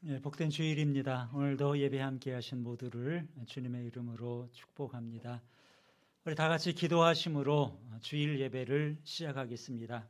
복된 주일입니다. 오늘도 예배 함께 하신 모두를 주님의 이름으로 축복합니다. 우리 다 같이 기도하심으로 주일 예배를 시작하겠습니다.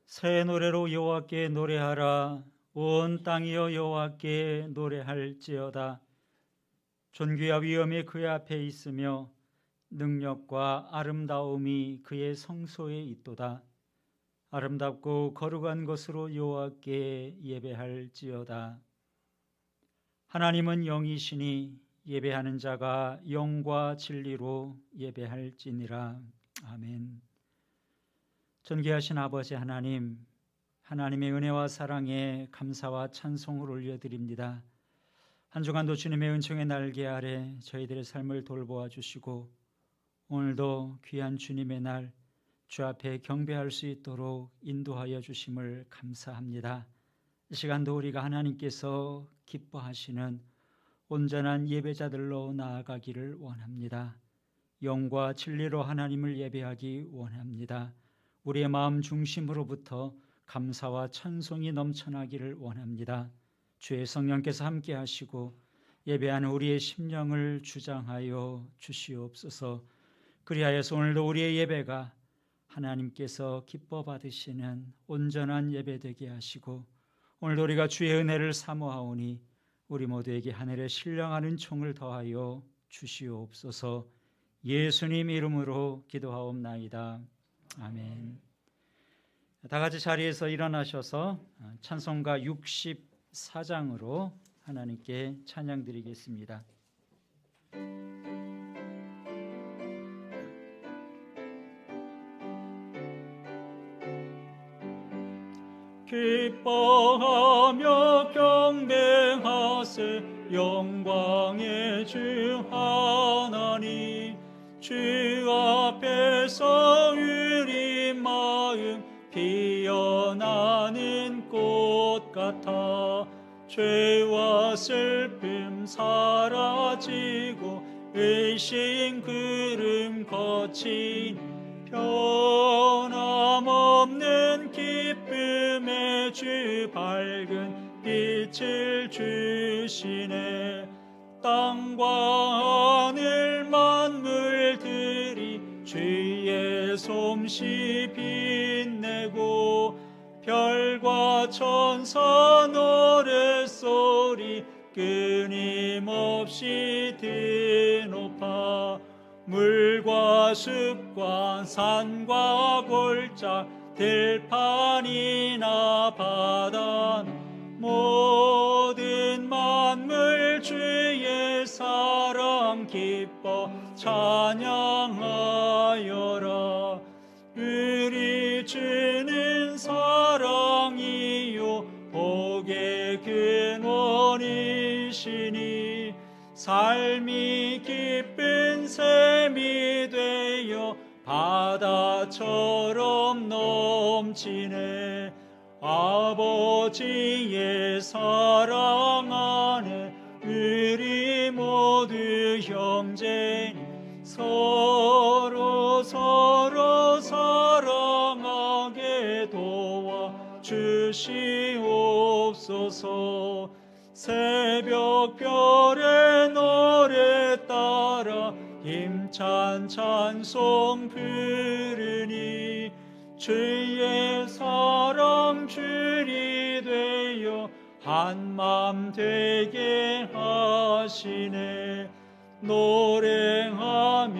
새 노래로 여호와께 노래하라. 온 땅이여 여호와께 노래할지어다. 존귀와 위엄이 그의 앞에 있으며 능력과 아름다움이 그의 성소에 있도다. 아름답고 거룩한 것으로 여호와께 예배할지어다. 하나님은 영이시니 예배하는 자가 영과 진리로 예배할지니라. 아멘. 존귀하신 아버지 하나님, 하나님의 은혜와 사랑에 감사와 찬송을 올려드립니다. 한 주간도 주님의 은총의 날개 아래 저희들의 삶을 돌보아 주시고 오늘도 귀한 주님의 날 주 앞에 경배할 수 있도록 인도하여 주심을 감사합니다. 이 시간도 우리가 하나님께서 기뻐하시는 온전한 예배자들로 나아가기를 원합니다. 영과 진리로 하나님을 예배하기 원합니다. 우리의 마음 중심으로부터 감사와 찬송이 넘쳐나기를 원합니다. 주의 성령께서 함께 하시고 예배하는 우리의 심령을 주장하여 주시옵소서. 그리하여서 오늘도 우리의 예배가 하나님께서 기뻐 받으시는 온전한 예배 되게 하시고 오늘도 우리가 주의 은혜를 사모하오니 우리 모두에게 하늘의 신령한 은총을 더하여 주시옵소서. 예수님 이름으로 기도하옵나이다. 아멘. 다 같이 자리에서 일어나셔서 찬송가 64장으로 하나님께 찬양 드리겠습니다. 기뻐하며 경배하세 영광의 주 하나님. 주 앞에서 우리 마음 피어나는 꽃 같아 죄와 슬픔 사라지고 의심 구름 거친 변함없는 기쁨의 주 밝은 빛을 주시네. 땅과 하늘 만물들이 주의 솜씨 빛내고 별과 천사 노랫소리 끊임없이 드높아 물과 숲과 산과 골짜 들판이나 바다 모든 만물 주의 사랑 기뻐 찬양하여라. 우리 주는 사랑이요 복의 근원이시니 삶이 기쁜 샘이 되어 바다처럼 넘치네. 아버지의 사랑 안에 우리 모두 형제니 서로 사랑하게 도와주시옵소서. 새벽별의 노래 따라 힘찬 찬송 부르니 주의 사랑 줄이 되어 한맘 되게 하시네. 노래하며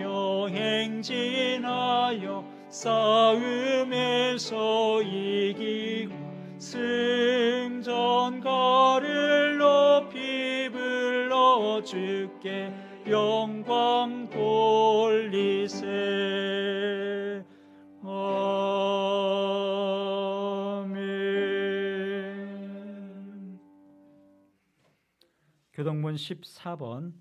행진하여 싸움에서 이기고 승전가를 높이 불러 하여 주께 영광 돌리세. 아멘. 교동문 14번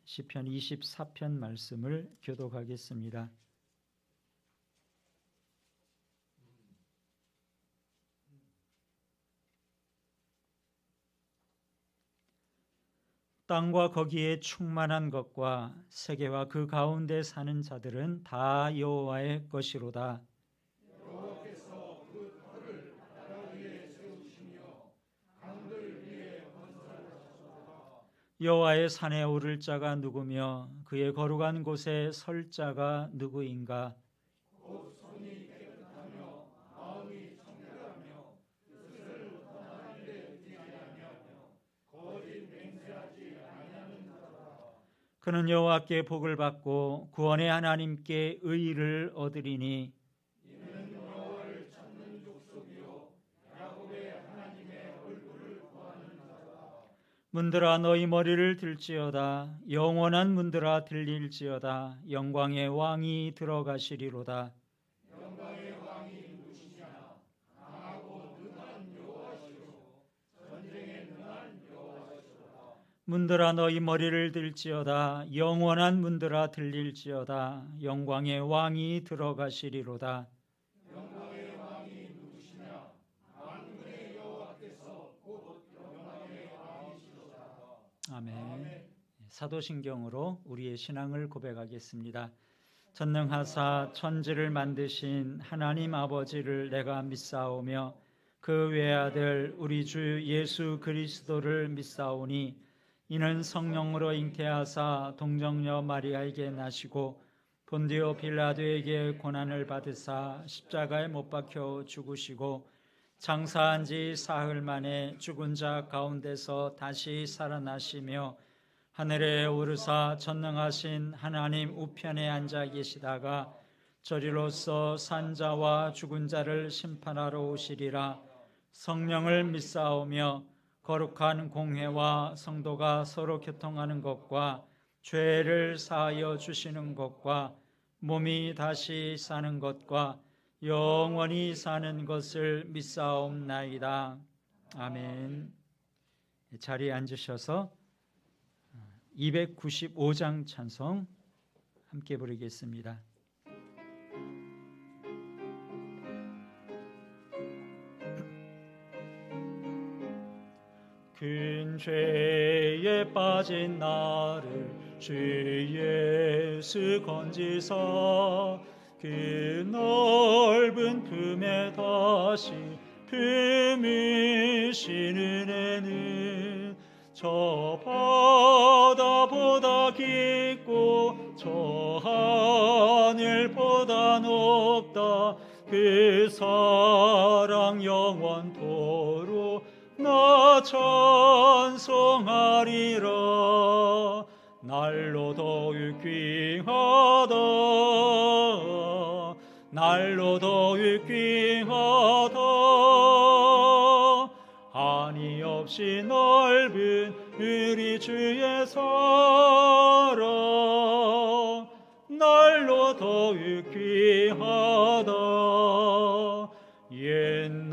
시편 24편 말씀을 교독하겠습니다. 땅과 거기에 충만한 것과 세계와 그 가운데 사는 자들은 다 여호와의 것이로다. 여호와께서 그 터를 바다 위에 세우시며 강들 위에 건설하셨도다. 여호와의 산에 오를 자가 누구며 그의 거룩한 곳에 설 자가 누구인가? 곧 손이 깨끗하며 마음이 청결하며 뜻을 떠나는 데 의지하며 거짓 맹세하지 아니하는 자라. 그는 여호와께 복을 받고 구원의 하나님께 의를 얻으리니 이는 여호와를 찾는 족속이요 야곱의 하나님의 얼굴을 구하는 자라. 문들아 너희 머리를 들지어다. 영원한 문들아 들릴지어다. 영광의 왕이 들어가시리로다. 영광의 왕이 누구시냐? 강하고 능한 여호와시요 전쟁에 능한 여호와시로다. 문들아 너희 머리를 들지어다. 영원한 문들아 들릴지어다. 영광의 왕이 들어가시리로다. 영광의 왕이 누구시냐? 만군의 여호와께서 곧 영광의 왕이시로다. 아멘. 사도신경으로 우리의 신앙을 고백하겠습니다. 전능하사 천지를 만드신 하나님 아버지를 내가 믿사오며 그 외아들 우리 주 예수 그리스도를 믿사오니 이는 성령으로 잉태하사 동정녀 마리아에게 나시고 본디오 빌라도에게 고난을 받으사 십자가에 못 박혀 죽으시고 장사한 지 사흘 만에 죽은 자 가운데서 다시 살아나시며 하늘에 오르사 전능하신 하나님 우편에 앉아 계시다가 저리로서 산 자와 죽은 자를 심판하러 오시리라. 성령을 믿사오며 거룩한 공회와 성도가 서로 교통하는 것과 죄를 사하여 주시는 것과 몸이 다시 사는 것과 영원히 사는 것을 믿사옵나이다. 아멘. 자리에 앉으셔서 295장 찬송 함께 부르겠습니다. 큰 죄에 빠진 나를 주 예수 건지사 그 넓은 품에 다시 품으신 은혜는 저 바다보다 깊고 저 하늘보다 높다. 그 사랑 영원토록 나 찬송하리라. 날로 더욱 귀하다. 날로 더욱 귀하다. 한이 없이 넓은 우리 주의 사랑 날로 더욱 귀하다. 옛날에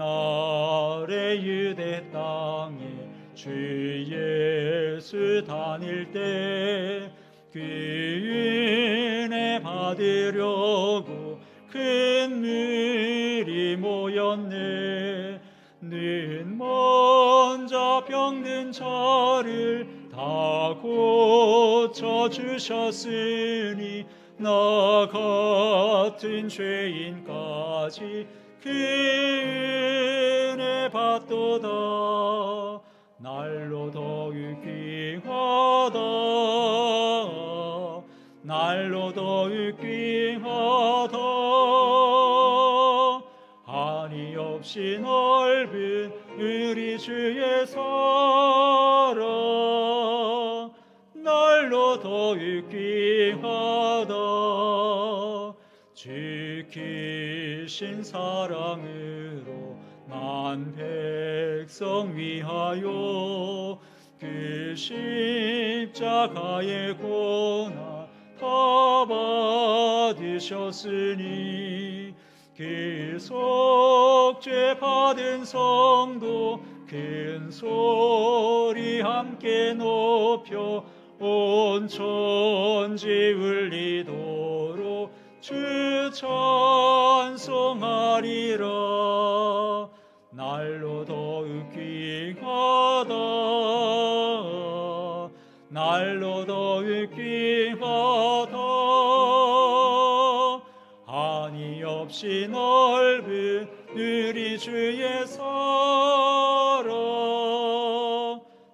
유대 땅에 주 예수 다닐 때 그 은혜 받으려고 큰 물이 모였네. 는 먼저 병든 자를 다 고쳐주셨으니 나 같은 죄인까지 그 은혜 받도다. 날로 더욱 귀하다. 날로 더욱 귀하다. 한이 없이 넓은 우리 주의 사랑 날로 더욱 귀하다. 지키신 사랑으로 난 백성 위하여 그 십자가의 고난 다 받으셨으니 그 속죄 받은 성도 큰 소리 함께 높여 온 천지 울리도록 주 찬송하리라. 날로 더욱 귀하다 날로 더욱 귀하다 한이 없이 넓은 우리 주의 사랑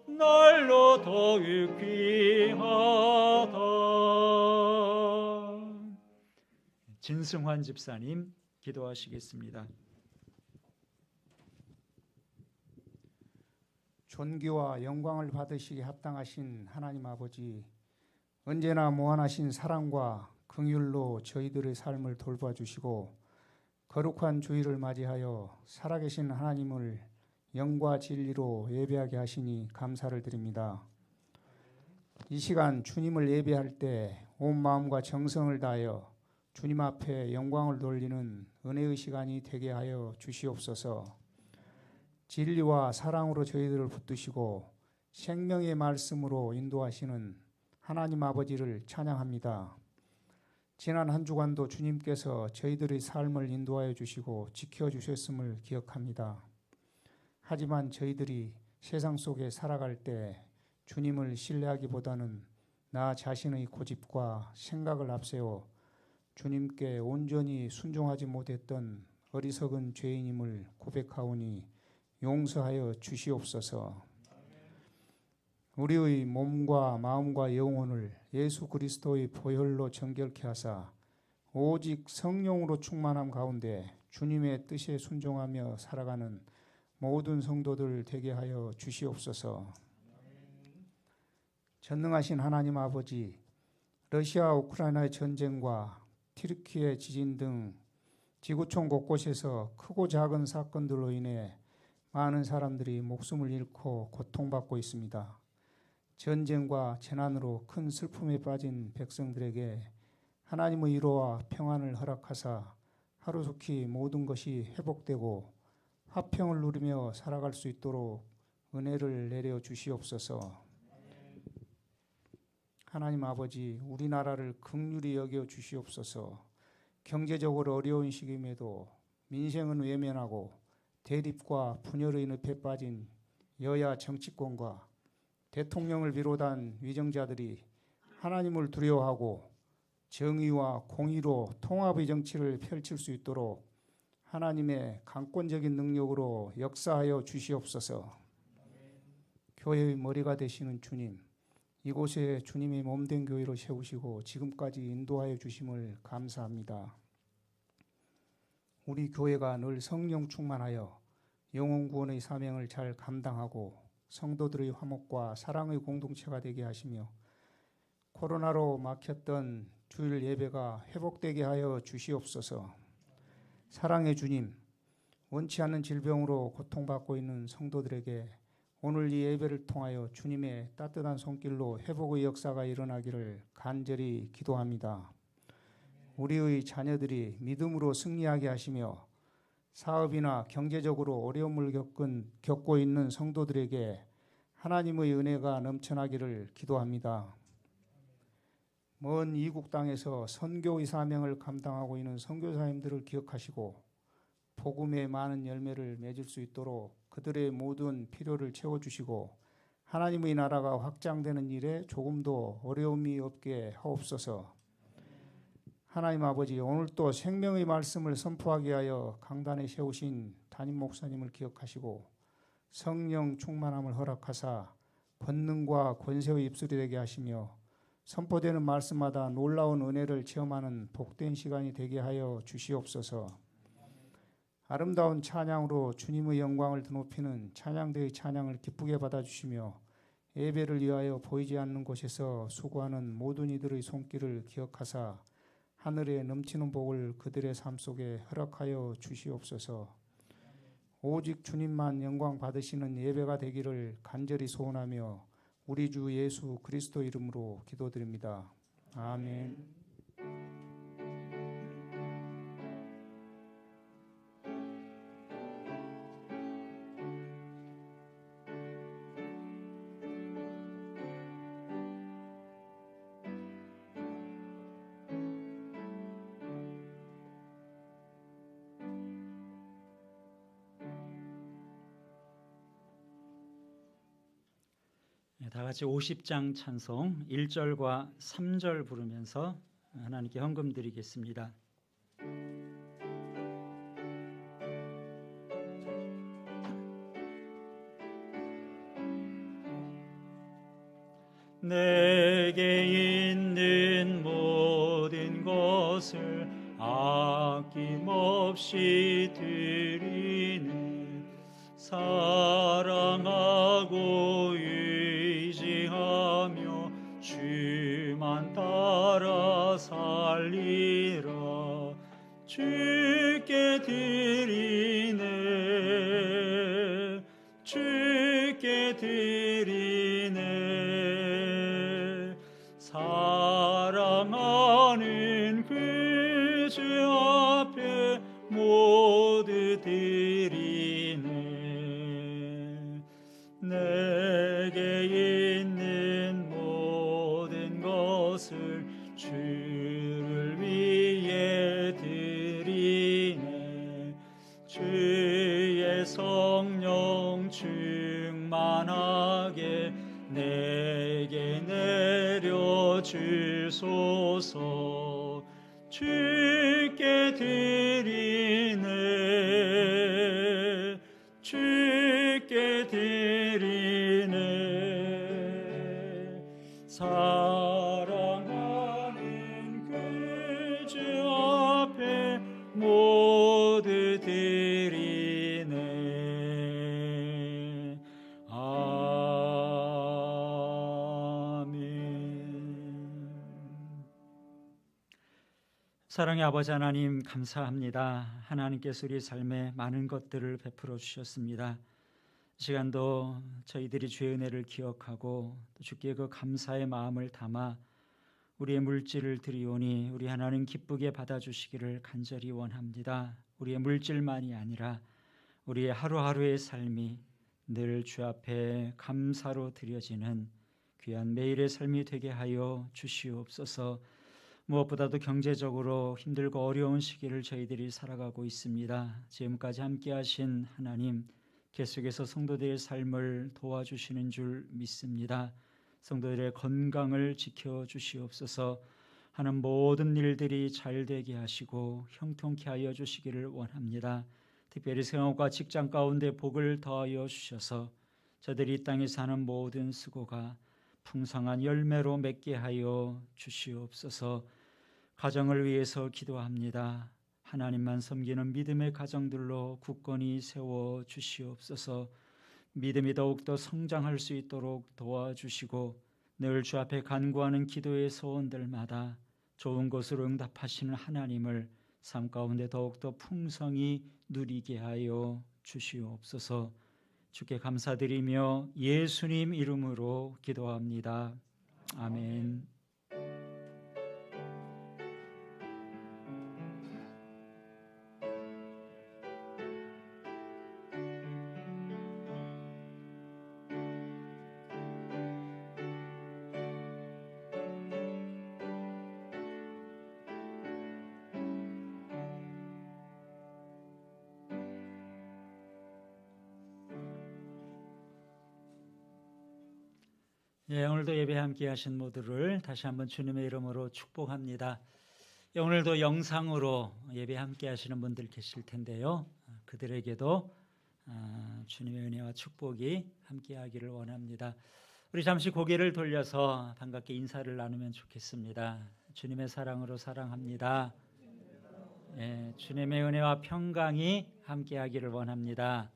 날로 더욱 귀하다. 진승환 집사님 기도하시겠습니다. 존귀와 영광을 받으시기 합당하신 하나님 아버지, 언제나 무한하신 사랑과 긍휼로 저희들의 삶을 돌봐주시고 거룩한 주일을 맞이하여 살아계신 하나님을 영과 진리로 예배하게 하시니 감사를 드립니다. 이 시간 주님을 예배할 때 온 마음과 정성을 다하여 주님 앞에 영광을 돌리는 은혜의 시간이 되게 하여 주시옵소서. 진리와 사랑으로 저희들을 붙드시고 생명의 말씀으로 인도하시는 하나님 아버지를 찬양합니다. 지난 한 주간도 주님께서 저희들의 삶을 인도하여 주시고 지켜주셨음을 기억합니다. 하지만 저희들이 세상 속에 살아갈 때 주님을 신뢰하기보다는 나 자신의 고집과 생각을 앞세워 주님께 온전히 순종하지 못했던 어리석은 죄인임을 고백하오니 용서하여 주시옵소서. 우리의 몸과 마음과 영혼을 예수 그리스도의 보혈로 정결케 하사 오직 성령으로 충만함 가운데 주님의 뜻에 순종하며 살아가는 모든 성도들 되게 하여 주시옵소서. 전능하신 하나님 아버지, 러시아 우크라이나의 전쟁과 튀르키예 지진 등 지구촌 곳곳에서 크고 작은 사건들로 인해 많은 사람들이 목숨을 잃고 고통받고 있습니다. 전쟁과 재난으로 큰 슬픔에 빠진 백성들에게 하나님의 위로와 평안을 허락하사 하루속히 모든 것이 회복되고 화평을 누리며 살아갈 수 있도록 은혜를 내려 주시옵소서. 하나님 아버지, 우리나라를 긍휼히 여겨 주시옵소서. 경제적으로 어려운 시기임에도 민생은 외면하고 대립과 분열의 늪에 빠진 여야 정치권과 대통령을 비롯한 위정자들이 하나님을 두려워하고 정의와 공의로 통합의 정치를 펼칠 수 있도록 하나님의 강권적인 능력으로 역사하여 주시옵소서. 교회의 머리가 되시는 주님, 이곳에 주님의 몸된 교회로 세우시고 지금까지 인도하여 주심을 감사합니다. 우리 교회가 늘 성령 충만하여 영혼 구원의 사명을 잘 감당하고 성도들의 화목과 사랑의 공동체가 되게 하시며 코로나로 막혔던 주일 예배가 회복되게 하여 주시옵소서. 사랑의 주님, 원치 않는 질병으로 고통받고 있는 성도들에게 오늘 이 예배를 통하여 주님의 따뜻한 손길로 회복의 역사가 일어나기를 간절히 기도합니다. 우리의 자녀들이 믿음으로 승리하게 하시며 사업이나 경제적으로 어려움을 겪고 있는 성도들에게 하나님의 은혜가 넘쳐나기를 기도합니다. 먼 이국 땅에서 선교의 사명을 감당하고 있는 선교사님들을 기억하시고 복음의 많은 열매를 맺을 수 있도록 그들의 모든 필요를 채워주시고 하나님의 나라가 확장되는 일에 조금도 어려움이 없게 하옵소서. 하나님 아버지, 오늘 또 생명의 말씀을 선포하게 하여 강단에 세우신 담임 목사님을 기억하시고 성령 충만함을 허락하사 권능과 권세의 입술이 되게 하시며 선포되는 말씀마다 놀라운 은혜를 체험하는 복된 시간이 되게 하여 주시옵소서. 아름다운 찬양으로 주님의 영광을 드높이는 찬양대의 찬양을 기쁘게 받아주시며 예배를 위하여 보이지 않는 곳에서 수고하는 모든 이들의 손길을 기억하사 하늘에 넘치는 복을 그들의 삶 속에 허락하여 주시옵소서. 오직 주님만 영광 받으시는 예배가 되기를 간절히 소원하며 우리 주 예수 그리스도 이름으로 기도드립니다. 아멘. 다 같이 50장 찬송 1절과 3절 부르면서 하나님께 헌금 드리겠습니다. 내게 있는 모든 것을 아낌없이 드리네. 사랑하고 의지하며 주만 따라 살리라. 주께 드리네. 주께 드리네. 사랑하는 그 주 앞에 모두 드리네. 내게 있는 모든 것을 주를 위해 드리네. 주의 성령 충만하게 내게 내려주소서. 주께 드리네. 주께 드리네. 사랑하는 그 주 앞에 모두 드리네. 사랑의 아버지 하나님, 감사합니다. 하나님께서 우리 삶에 많은 것들을 베풀어 주셨습니다. 이 시간도 저희들이 주의 은혜를 기억하고 또 주께 그 감사의 마음을 담아 우리의 물질을 드리오니 우리 하나님 기쁘게 받아주시기를 간절히 원합니다. 우리의 물질만이 아니라 우리의 하루하루의 삶이 늘 주 앞에 감사로 드려지는 귀한 매일의 삶이 되게 하여 주시옵소서. 무엇보다도 경제적으로 힘들고 어려운 시기를 저희들이 살아가고 있습니다. 지금까지 함께하신 하나님, 계속해서 성도들의 삶을 도와주시는 줄 믿습니다. 성도들의 건강을 지켜주시옵소서. 하는 모든 일들이 잘 되게 하시고 형통케 하여 주시기를 원합니다. 특별히 생업과 직장 가운데 복을 더하여 주셔서 저들이 이 땅에 사는 모든 수고가 풍성한 열매로 맺게 하여 주시옵소서. 가정을 위해서 기도합니다. 하나님만 섬기는 믿음의 가정들로 굳건히 세워 주시옵소서. 믿음이 더욱더 성장할 수 있도록 도와주시고 늘 주 앞에 간구하는 기도의 소원들마다 좋은 것으로 응답하시는 하나님을 삶 가운데 더욱더 풍성히 누리게 하여 주시옵소서. 주께 감사드리며 예수님 이름으로 기도합니다. 아멘. 오늘도 예배 함께 하신 모두를 다시 한번 주님의 이름으로 축복합니다. 오늘도 영상으로 예배 함께 하시는 분들 계실 텐데요. 그들에게도 주님의 은혜와 축복이 함께 하기를 원합니다. 우리 잠시 고개를 돌려서 반갑게 인사를 나누면 좋겠습니다. 주님의 사랑으로 사랑합니다. 주님의 은혜와 평강이 함께 하기를 원합니다.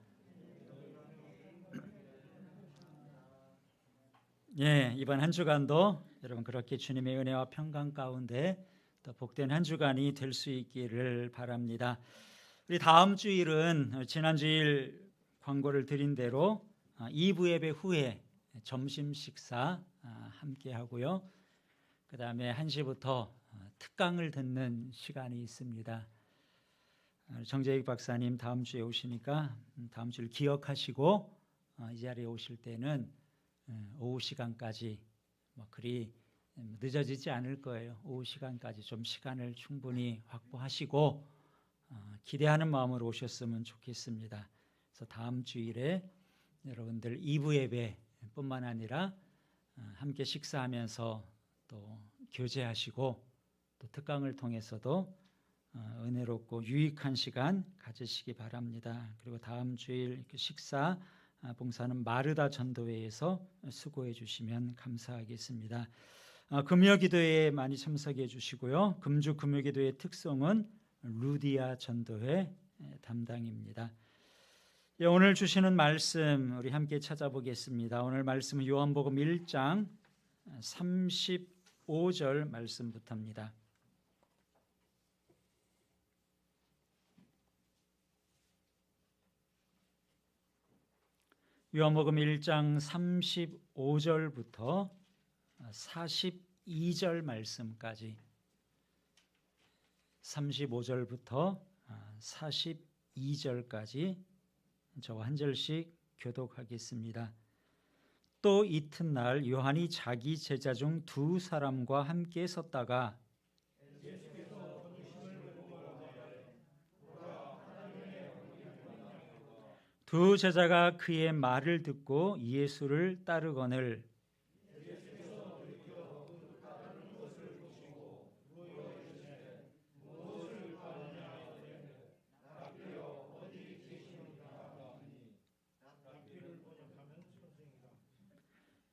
이번 한 주간도 여러분 그렇게 주님의 은혜와 평강 가운데 또 복된 한 주간이 될 수 있기를 바랍니다. 우리 다음 주일은 지난 주일 광고를 드린 대로 2부 예배 후에 점심 식사 함께 하고요. 그 다음에 1시부터 특강을 듣는 시간이 있습니다. 정재익 박사님 다음 주에 오시니까 다음 주를 기억하시고 이 자리에 오실 때는 오후 시간까지 그리 늦어지지 않을 거예요. 오후 시간까지 좀 시간을 충분히 확보하시고 기대하는 마음으로 오셨으면 좋겠습니다. 그래서 다음 주일에 여러분들 2부 예배뿐만 아니라 함께 식사하면서 또 교제하시고 또 특강을 통해서도 은혜롭고 유익한 시간 가지시기 바랍니다. 그리고 다음 주일 식사 봉사는 마르다 전도회에서 수고해 주시면 감사하겠습니다. 금요기도회에 많이 참석해 주시고요. 금주 금요기도회 특성은 루디아 전도회 담당입니다. 오늘 주시는 말씀 우리 함께 찾아보겠습니다. 오늘 말씀은 요한복음 1장 35절 말씀부터입니다. 요한복음 1장 35절부터 42절 말씀까지 35절부터 42절까지 저와 한 절씩 교독하겠습니다. 또 이튿날 요한이 자기 제자 중 두 사람과 함께 섰다가 두 제자가 그의 말을 듣고 예수를 따르거늘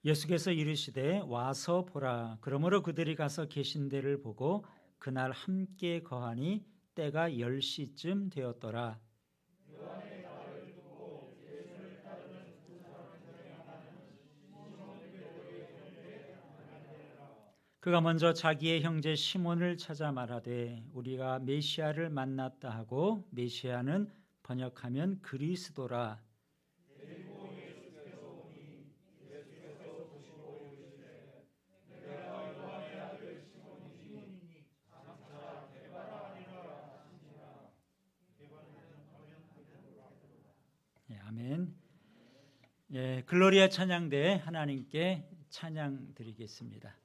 예수께서 이르시되 와서 보라. 그러므로 그들이 가서 계신 데를 보고 그날 함께 거하니 때가 10시쯤 되었더라. 그가 먼저 자기의 형제 시몬을 찾아 말하되 우리가 메시아를 만났다 하고 메시아는 번역하면 그리스도라. 아멘. 글로리아 찬양대 하나님께 찬양 드리겠습니다.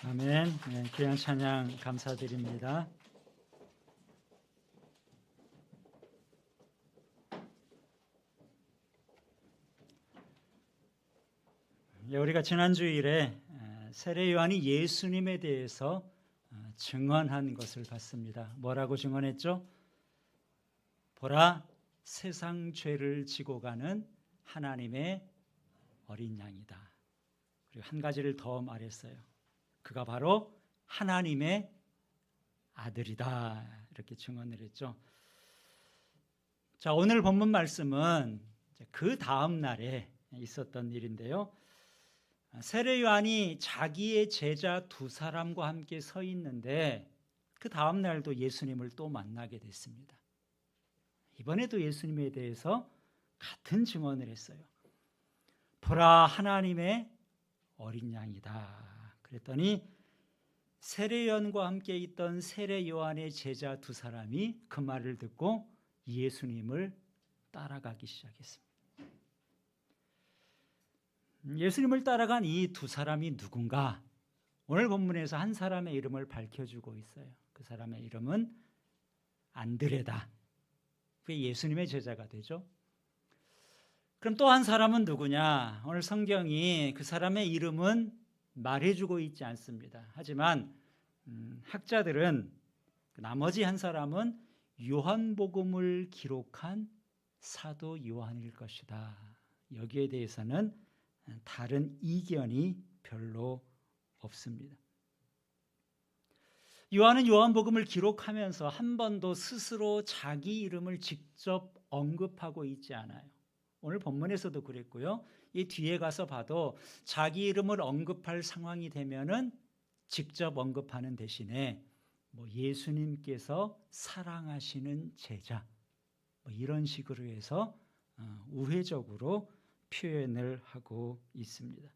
아멘. 네, 귀한 찬양 감사드립니다. 우리가 지난 주일에 세례 요한이 예수님에 대해서 증언한 것을 봤습니다. 뭐라고 증언했죠? 보라, 세상 죄를 지고 가는 하나님의 어린 양이다. 그리고 한 가지를 더 말했어요. 그가 바로 하나님의 아들이다. 이렇게 증언을 했죠. 자, 오늘 본문 말씀은 그 다음 날에 있었던 일인데요. 세례 요한이 자기의 제자 두 사람과 함께 서 있는데 그 다음 날도 예수님을 또 만나게 됐습니다. 이번에도 예수님에 대해서 같은 증언을 했어요. 보라, 하나님의 어린 양이다. 그랬더니 세례 요한과 함께 있던 세례 요한의 제자 두 사람이 그 말을 듣고 예수님을 따라가기 시작했습니다. 예수님을 따라간 이 두 사람이 누군가? 오늘 본문에서 한 사람의 이름을 밝혀주고 있어요. 그 사람의 이름은 안드레다. 그게 예수님의 제자가 되죠. 그럼 또 한 사람은 누구냐? 오늘 성경이 그 사람의 이름은 말해주고 있지 않습니다. 하지만 학자들은 나머지 한 사람은 요한복음을 기록한 사도 요한일 것이다. 여기에 대해서는 다른 이견이 별로 없습니다. 요한은 요한복음을 기록하면서 한 번도 스스로 자기 이름을 직접 언급하고 있지 않아요. 오늘 본문에서도 그랬고요. 이 뒤에 가서 봐도 자기 이름을 언급할 상황이 되면은 직접 언급하는 대신에 예수님께서 사랑하시는 제자 이런 식으로 해서 우회적으로 표현을 하고 있습니다.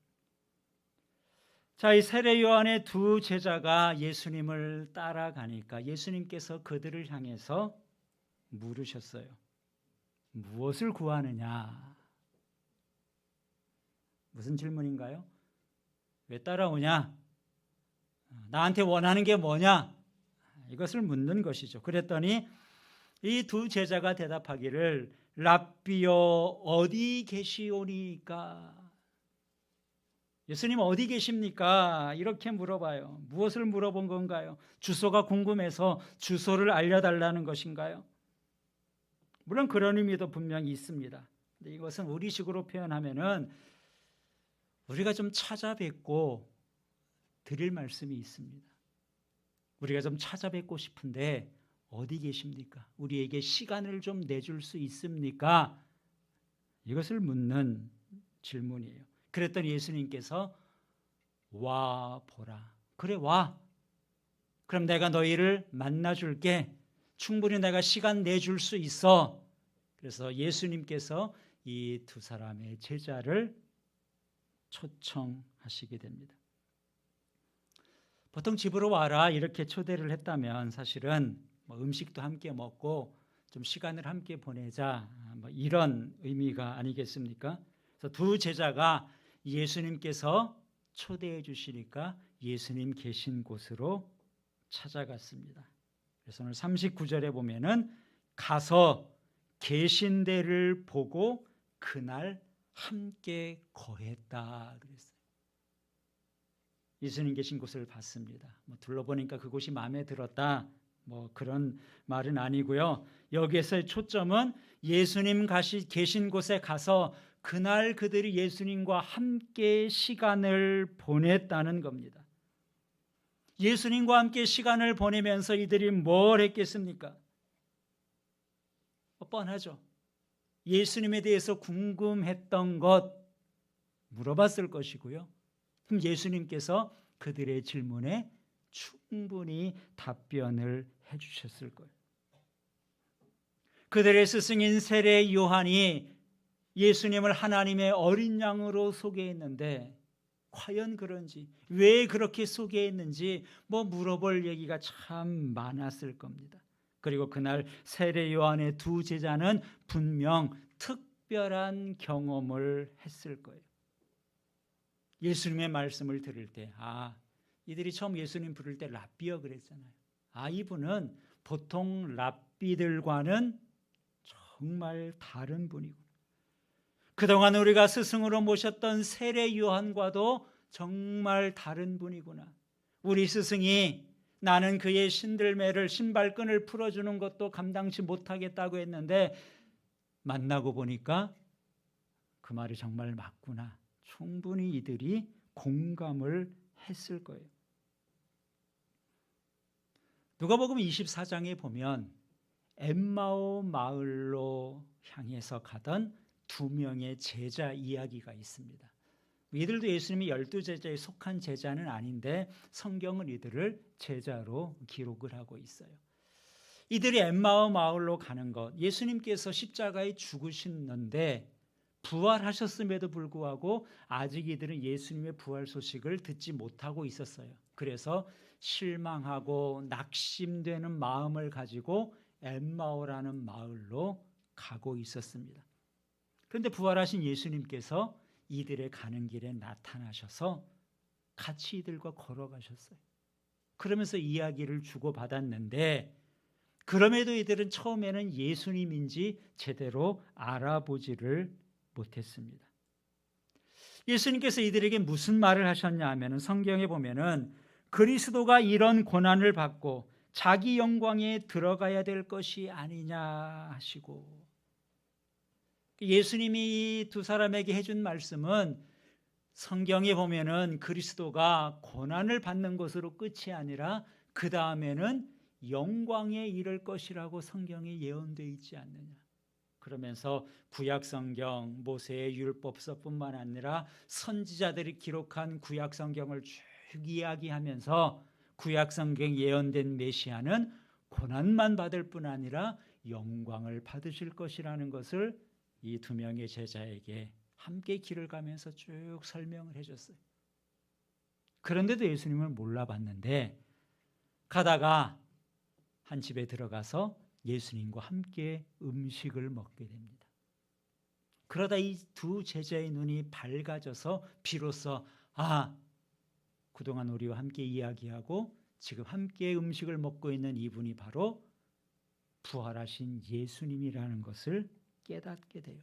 자, 이 세례 요한의 두 제자가 예수님을 따라가니까 예수님께서 그들을 향해서 물으셨어요. 무엇을 구하느냐? 무슨 질문인가요? 왜 따라오냐? 나한테 원하는 게 뭐냐? 이것을 묻는 것이죠. 그랬더니 이 두 제자가 대답하기를 랍비여 어디 계시오니까? 예수님 어디 계십니까? 이렇게 물어봐요. 무엇을 물어본 건가요? 주소가 궁금해서 주소를 알려달라는 것인가요? 물론 그런 의미도 분명히 있습니다. 근데 이것은 우리식으로 표현하면은 우리가 좀 찾아뵙고 드릴 말씀이 있습니다. 우리가 좀 찾아뵙고 싶은데 어디 계십니까? 우리에게 시간을 좀 내줄 수 있습니까? 이것을 묻는 질문이에요. 그랬더니 예수님께서 와 보라. 그래 와. 그럼 내가 너희를 만나줄게. 충분히 내가 시간 내줄 수 있어. 그래서 예수님께서 이 두 사람의 제자를 초청하시게 됩니다. 보통 집으로 와라 이렇게 초대를 했다면 사실은 음식도 함께 먹고 좀 시간을 함께 보내자 이런 의미가 아니겠습니까? 그래서 두 제자가 예수님께서 초대해 주시니까 예수님 계신 곳으로 찾아갔습니다. 그래서 오늘 39절에 보면은 가서 계신 데를 보고 그날 함께 거했다 그랬어요. 예수님 계신 곳을 봤습니다. 둘러보니까 그곳이 마음에 들었다. 그런 말은 아니고요. 여기에서의 초점은 예수님 계신 곳에 가서 그날 그들이 예수님과 함께 시간을 보냈다는 겁니다. 예수님과 함께 시간을 보내면서 이들이 뭘 했겠습니까? 뻔하죠. 예수님에 대해서 궁금했던 것 물어봤을 것이고요. 그럼 예수님께서 그들의 질문에 충분히 답변을 해주셨을 거예요. 그들의 스승인 세례 요한이 예수님을 하나님의 어린 양으로 소개했는데 과연 그런지, 왜 그렇게 소개했는지 물어볼 얘기가 참 많았을 겁니다. 그리고 그날 세례 요한의 두 제자는 분명 특별한 경험을 했을 거예요. 예수님의 말씀을 들을 때 이들이 처음 예수님 부를 때 랍비여 그랬잖아요. 이분은 보통 랍비들과는 정말 다른 분이구나. 그동안 우리가 스승으로 모셨던 세례 요한과도 정말 다른 분이구나. 우리 스승이 나는 그의 신들매를 신발끈을 풀어주는 것도 감당치 못하겠다고 했는데 만나고 보니까 그 말이 정말 맞구나. 충분히 이들이 공감을 했을 거예요. 누가복음 24장에 보면 엠마오 마을로 향해서 가던 두 명의 제자 이야기가 있습니다. 이들도 예수님이 12제자에 속한 제자는 아닌데 성경은 이들을 제자로 기록을 하고 있어요. 이들이 엠마오 마을로 가는 것, 예수님께서 십자가에 죽으셨는데 부활하셨음에도 불구하고 아직 이들은 예수님의 부활 소식을 듣지 못하고 있었어요. 그래서 실망하고 낙심되는 마음을 가지고 엠마오라는 마을로 가고 있었습니다. 그런데 부활하신 예수님께서 이들의 가는 길에 나타나셔서 같이 이들과 걸어가셨어요. 그러면서 이야기를 주고받았는데 그럼에도 이들은 처음에는 예수님인지 제대로 알아보지를 못했습니다. 예수님께서 이들에게 무슨 말을 하셨냐 하면 성경에 보면은 그리스도가 이런 고난을 받고 자기 영광에 들어가야 될 것이 아니냐 하시고, 예수님이 두 사람에게 해준 말씀은 성경에 보면은 그리스도가 고난을 받는 것으로 끝이 아니라 그 다음에는 영광에 이를 것이라고 성경에 예언되어 있지 않느냐. 그러면서 구약 성경 모세의 율법서뿐만 아니라 선지자들이 기록한 구약 성경을 쭉 이야기하면서 구약 성경 예언된 메시아는 고난만 받을 뿐 아니라 영광을 받으실 것이라는 것을 이 두 명의 제자에게 함께 길을 가면서 쭉 설명을 해줬어요. 그런데도 예수님을 몰라봤는데 가다가 한 집에 들어가서 예수님과 함께 음식을 먹게 됩니다. 그러다 이 두 제자의 눈이 밝아져서 비로소 그동안 우리와 함께 이야기하고 지금 함께 음식을 먹고 있는 이분이 바로 부활하신 예수님이라는 것을 깨닫게 돼요.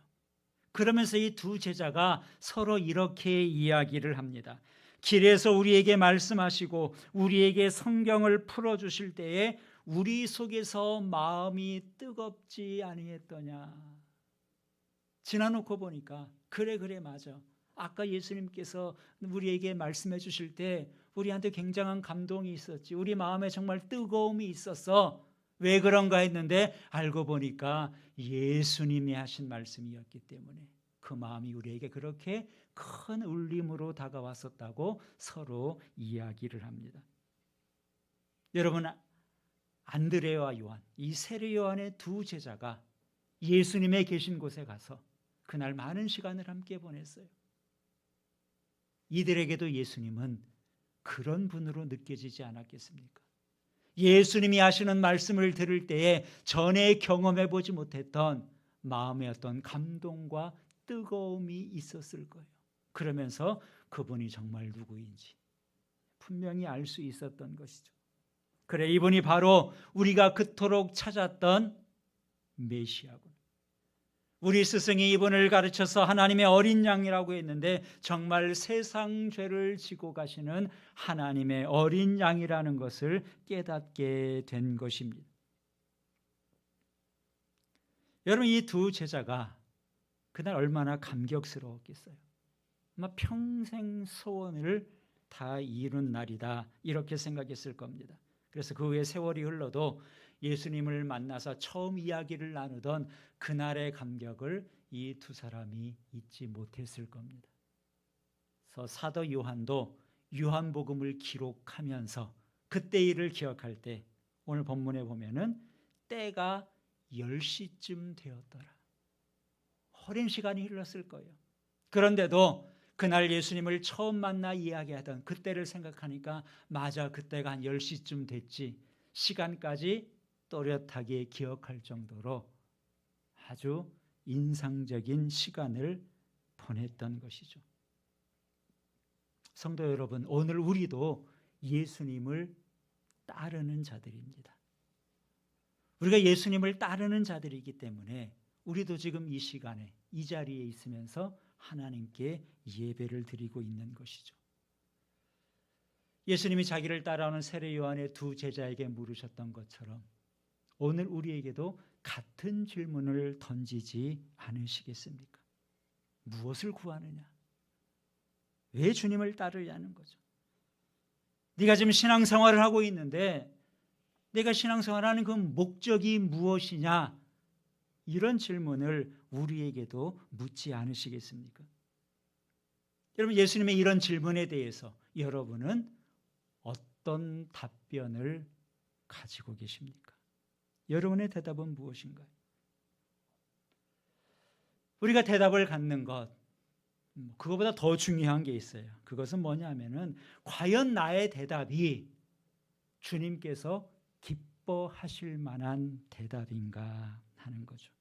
그러면서 이 두 제자가 서로 이렇게 이야기를 합니다. 길에서 우리에게 말씀하시고 우리에게 성경을 풀어주실 때에 우리 속에서 마음이 뜨겁지 아니했더냐. 지나놓고 보니까 그래 맞아. 아까 예수님께서 우리에게 말씀해 주실 때 우리한테 굉장한 감동이 있었지. 우리 마음에 정말 뜨거움이 있었어. 왜 그런가 했는데 알고 보니까 예수님이 하신 말씀이었기 때문에 그 마음이 우리에게 그렇게 큰 울림으로 다가왔었다고 서로 이야기를 합니다. 여러분, 안드레와 요한, 이 세례 요한의 두 제자가 예수님의 계신 곳에 가서 그날 많은 시간을 함께 보냈어요. 이들에게도 예수님은 그런 분으로 느껴지지 않았겠습니까? 예수님이 하시는 말씀을 들을 때에 전에 경험해 보지 못했던 마음의 어떤 감동과 뜨거움이 있었을 거예요. 그러면서 그분이 정말 누구인지 분명히 알 수 있었던 것이죠. 그래, 이분이 바로 우리가 그토록 찾았던 메시아군. 우리 스승이 이분을 가르쳐서 하나님의 어린 양이라고 했는데 정말 세상 죄를 지고 가시는 하나님의 어린 양이라는 것을 깨닫게 된 것입니다. 여러분, 이 두 제자가 그날 얼마나 감격스러웠겠어요. 아마 평생 소원을 다 이룬 날이다, 이렇게 생각했을 겁니다. 그래서 그 후에 세월이 흘러도 예수님을 만나서 처음 이야기를 나누던 그날의 감격을 이 두 사람이 잊지 못했을 겁니다. 그래서 사도 요한도 요한복음을 기록하면서 그때 일을 기억할 때 오늘 본문에 보면은 때가 10시쯤 되었더라. 오랜 시간이 흘렀을 거예요. 그런데도 그날 예수님을 처음 만나 이야기하던 그때를 생각하니까 맞아, 그때가 한 10시쯤 됐지. 시간까지 또렷하게 기억할 정도로 아주 인상적인 시간을 보냈던 것이죠. 성도 여러분, 오늘 우리도 예수님을 따르는 자들입니다. 우리가 예수님을 따르는 자들이기 때문에 우리도 지금 이 시간에 이 자리에 있으면서 하나님께 예배를 드리고 있는 것이죠. 예수님이 자기를 따라오는 세례 요한의 두 제자에게 물으셨던 것처럼 오늘 우리에게도 같은 질문을 던지지 않으시겠습니까? 무엇을 구하느냐? 왜 주님을 따르냐는 거죠. 네가 지금 신앙생활을 하고 있는데 내가 신앙생활하는 그 목적이 무엇이냐? 이런 질문을 우리에게도 묻지 않으시겠습니까? 여러분, 예수님의 이런 질문에 대해서 여러분은 어떤 답변을 가지고 계십니까? 여러분의 대답은 무엇인가요? 우리가 대답을 갖는 것, 그거보다 더 중요한 게 있어요. 그것은 뭐냐면은 과연 나의 대답이 주님께서 기뻐하실 만한 대답인가 하는 거죠.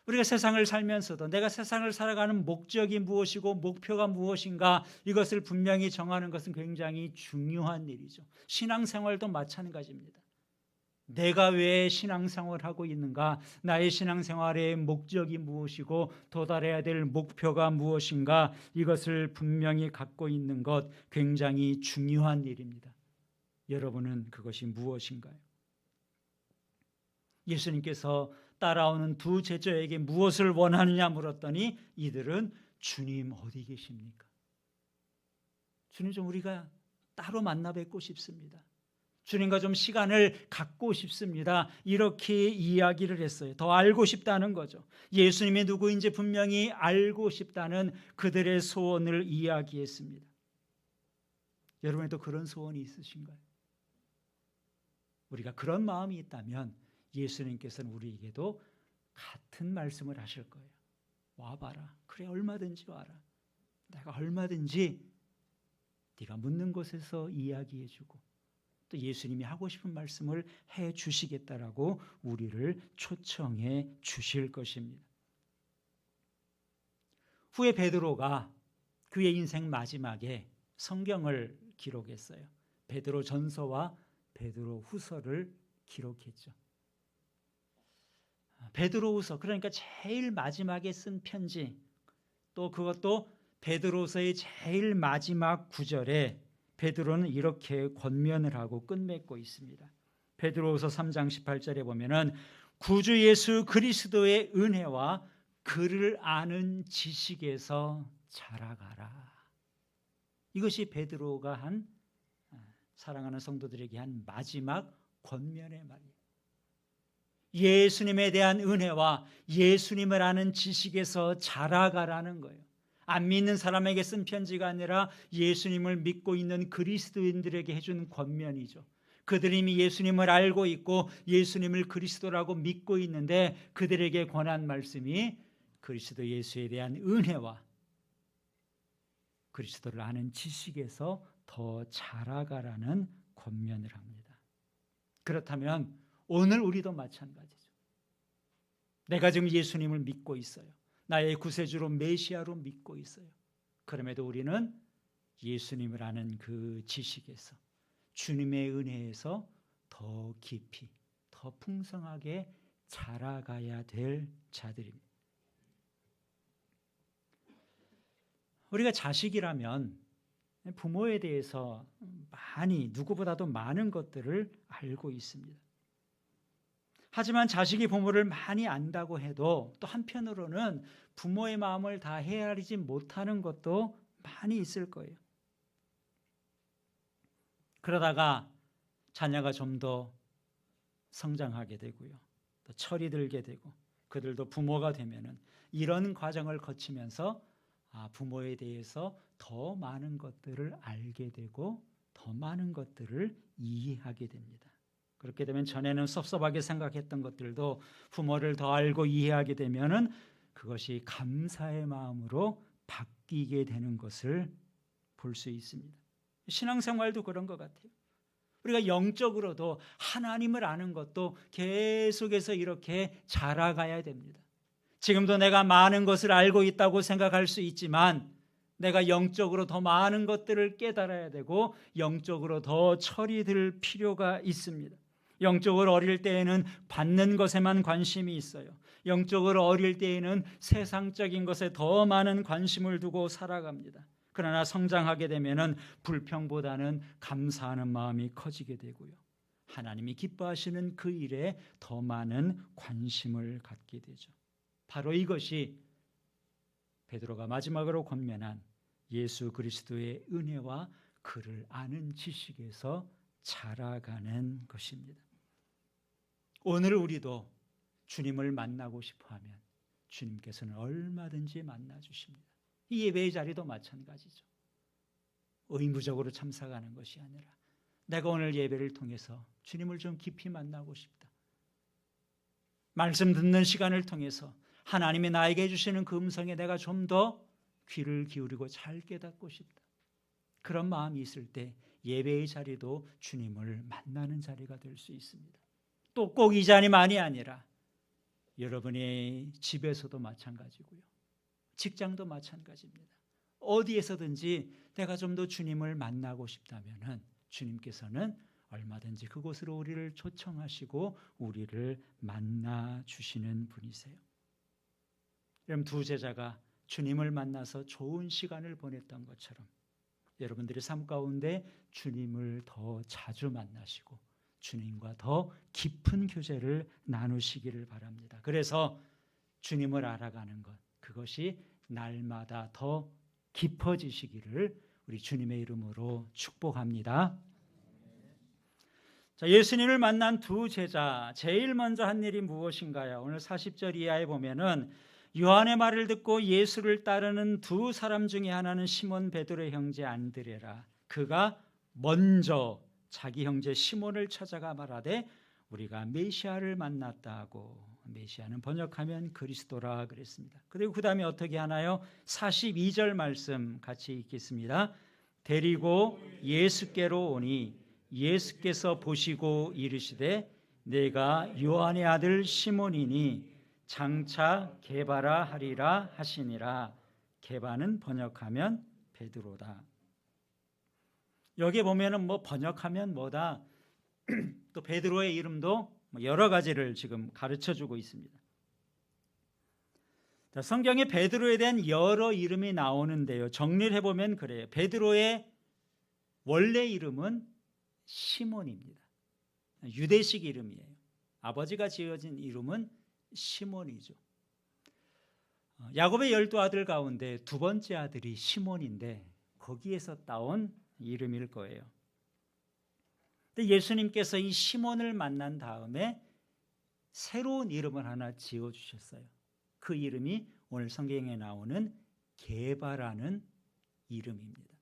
우리가 세상을 살면서도 내가 세상을 살아가는 목적이 무엇이고 목표가 무엇인가, 이것을 분명히 정하는 것은 굉장히 중요한 일이죠. 신앙생활도 마찬가지입니다. 내가 왜 신앙생활을 하고 있는가, 나의 신앙생활의 목적이 무엇이고 도달해야 될 목표가 무엇인가, 이것을 분명히 갖고 있는 것 굉장히 중요한 일입니다. 여러분은 그것이 무엇인가요? 예수님께서 따라오는 두 제자에게 무엇을 원하느냐 물었더니 이들은 주님 어디 계십니까? 주님 좀 우리가 따로 만나 뵙고 싶습니다. 주님과 좀 시간을 갖고 싶습니다. 이렇게 이야기를 했어요. 더 알고 싶다는 거죠. 예수님이 누구인지 분명히 알고 싶다는 그들의 소원을 이야기했습니다. 여러분에도 그런 소원이 있으신가요? 우리가 그런 마음이 있다면 예수님께서는 우리에게도 같은 말씀을 하실 거예요. 와봐라. 그래, 얼마든지 와라. 내가 얼마든지 네가 묻는 곳에서 이야기해주고 또 예수님이 하고 싶은 말씀을 해주시겠다라고 우리를 초청해 주실 것입니다. 후에 베드로가 그의 인생 마지막에 성경을 기록했어요. 베드로 전서와 베드로 후서를 기록했죠. 베드로후서, 그러니까 제일 마지막에 쓴 편지, 또 그것도 베드로서의 제일 마지막 구절에 베드로는 이렇게 권면을 하고 끝맺고 있습니다. 베드로후서 3장 18절에 보면은 구주 예수 그리스도의 은혜와 그를 아는 지식에서 자라가라. 이것이 베드로가 한, 사랑하는 성도들에게 한 마지막 권면의 말이에요. 예수님에 대한 은혜와 예수님을 아는 지식에서 자라가라는 거예요. 안 믿는 사람에게 쓴 편지가 아니라 예수님을 믿고 있는 그리스도인들에게 해준 권면이죠. 그들이 이미 예수님을 알고 있고 예수님을 그리스도라고 믿고 있는데 그들에게 권한 말씀이 그리스도 예수에 대한 은혜와 그리스도를 아는 지식에서 더 자라가라는 권면을 합니다. 그렇다면 오늘 우리도 마찬가지죠. 내가 지금 예수님을 믿고 있어요. 나의 구세주로 메시아로 믿고 있어요. 그럼에도 우리는 예수님을 아는 그 지식에서, 주님의 은혜에서 더 깊이, 더 풍성하게 자라가야 될 자들입니다. 우리가 자식이라면 부모에 대해서 많이, 누구보다도 많은 것들을 알고 있습니다. 하지만 자식이 부모를 많이 안다고 해도 또 한편으로는 부모의 마음을 다 헤아리지 못하는 것도 많이 있을 거예요. 그러다가 자녀가 좀 더 성장하게 되고요, 또 철이 들게 되고 그들도 부모가 되면은 이런 과정을 거치면서 부모에 대해서 더 많은 것들을 알게 되고 더 많은 것들을 이해하게 됩니다. 그렇게 되면 전에는 섭섭하게 생각했던 것들도 부모를 더 알고 이해하게 되면은 그것이 감사의 마음으로 바뀌게 되는 것을 볼 수 있습니다. 신앙생활도 그런 것 같아요. 우리가 영적으로도 하나님을 아는 것도 계속해서 이렇게 자라가야 됩니다. 지금도 내가 많은 것을 알고 있다고 생각할 수 있지만 내가 영적으로 더 많은 것들을 깨달아야 되고 영적으로 더 철이 들 필요가 있습니다. 영적으로 어릴 때에는 받는 것에만 관심이 있어요. 영적으로 어릴 때에는 세상적인 것에 더 많은 관심을 두고 살아갑니다. 그러나 성장하게 되면은 불평보다는 감사하는 마음이 커지게 되고요, 하나님이 기뻐하시는 그 일에 더 많은 관심을 갖게 되죠. 바로 이것이 베드로가 마지막으로 권면한 예수 그리스도의 은혜와 그를 아는 지식에서 자라가는 것입니다. 오늘 우리도 주님을 만나고 싶어하면 주님께서는 얼마든지 만나 주십니다. 이 예배의 자리도 마찬가지죠. 의무적으로 참석하는 것이 아니라 내가 오늘 예배를 통해서 주님을 좀 깊이 만나고 싶다. 말씀 듣는 시간을 통해서 하나님이 나에게 해주시는 그 음성에 내가 좀 더 귀를 기울이고 잘 깨닫고 싶다. 그런 마음이 있을 때 예배의 자리도 주님을 만나는 자리가 될 수 있습니다. 또 꼭 이 자리만이 아니라 여러분의 집에서도 마찬가지고요, 직장도 마찬가지입니다. 어디에서든지 내가 좀 더 주님을 만나고 싶다면은 주님께서는 얼마든지 그곳으로 우리를 초청하시고 우리를 만나 주시는 분이세요. 여러분, 두 제자가 주님을 만나서 좋은 시간을 보냈던 것처럼 여러분들의 삶 가운데 주님을 더 자주 만나시고 주님과 더 깊은 교제를 나누시기를 바랍니다. 그래서 주님을 알아가는 것, 그것이 날마다 더 깊어지시기를 우리 주님의 이름으로 축복합니다. 자, 예수님을 만난 두 제자, 제일 먼저 한 일이 무엇인가요? 오늘 40절 이하에 보면은 요한의 말을 듣고 예수를 따르는 두 사람 중에 하나는 시몬 베드로의 형제 안드레라. 그가 먼저 자기 형제 시몬을 찾아가 말하되 우리가 메시아를 만났다고. 메시아는 번역하면 그리스도라 그랬습니다. 그리고 그 다음에 어떻게 하나요? 42절 말씀 같이 읽겠습니다. 데리고 예수께로 오니 예수께서 보시고 이르시되 내가 요한의 아들 시몬이니 장차 게바라 하리라 하시니라. 게바는 번역하면 베드로다. 여기 보면은 번역하면 뭐다, 또 베드로의 이름도 여러 가지를 지금 가르쳐 주고 있습니다. 자, 성경에 베드로에 대한 여러 이름이 나오는데요, 정리를 해보면 그래요. 베드로의 원래 이름은 시몬입니다. 유대식 이름이에요. 아버지가 지어진 이름은 시몬이죠. 야곱의 12아들 가운데 두 번째 아들이 시몬인데 거기에서 따온 이름일 거예요. 근데 예수님께서 이 시몬을 만난 다음에 새로운 이름을 하나 지어주셨어요. 그 이름이 오늘 성경에 나오는 게바라는 이름입니다.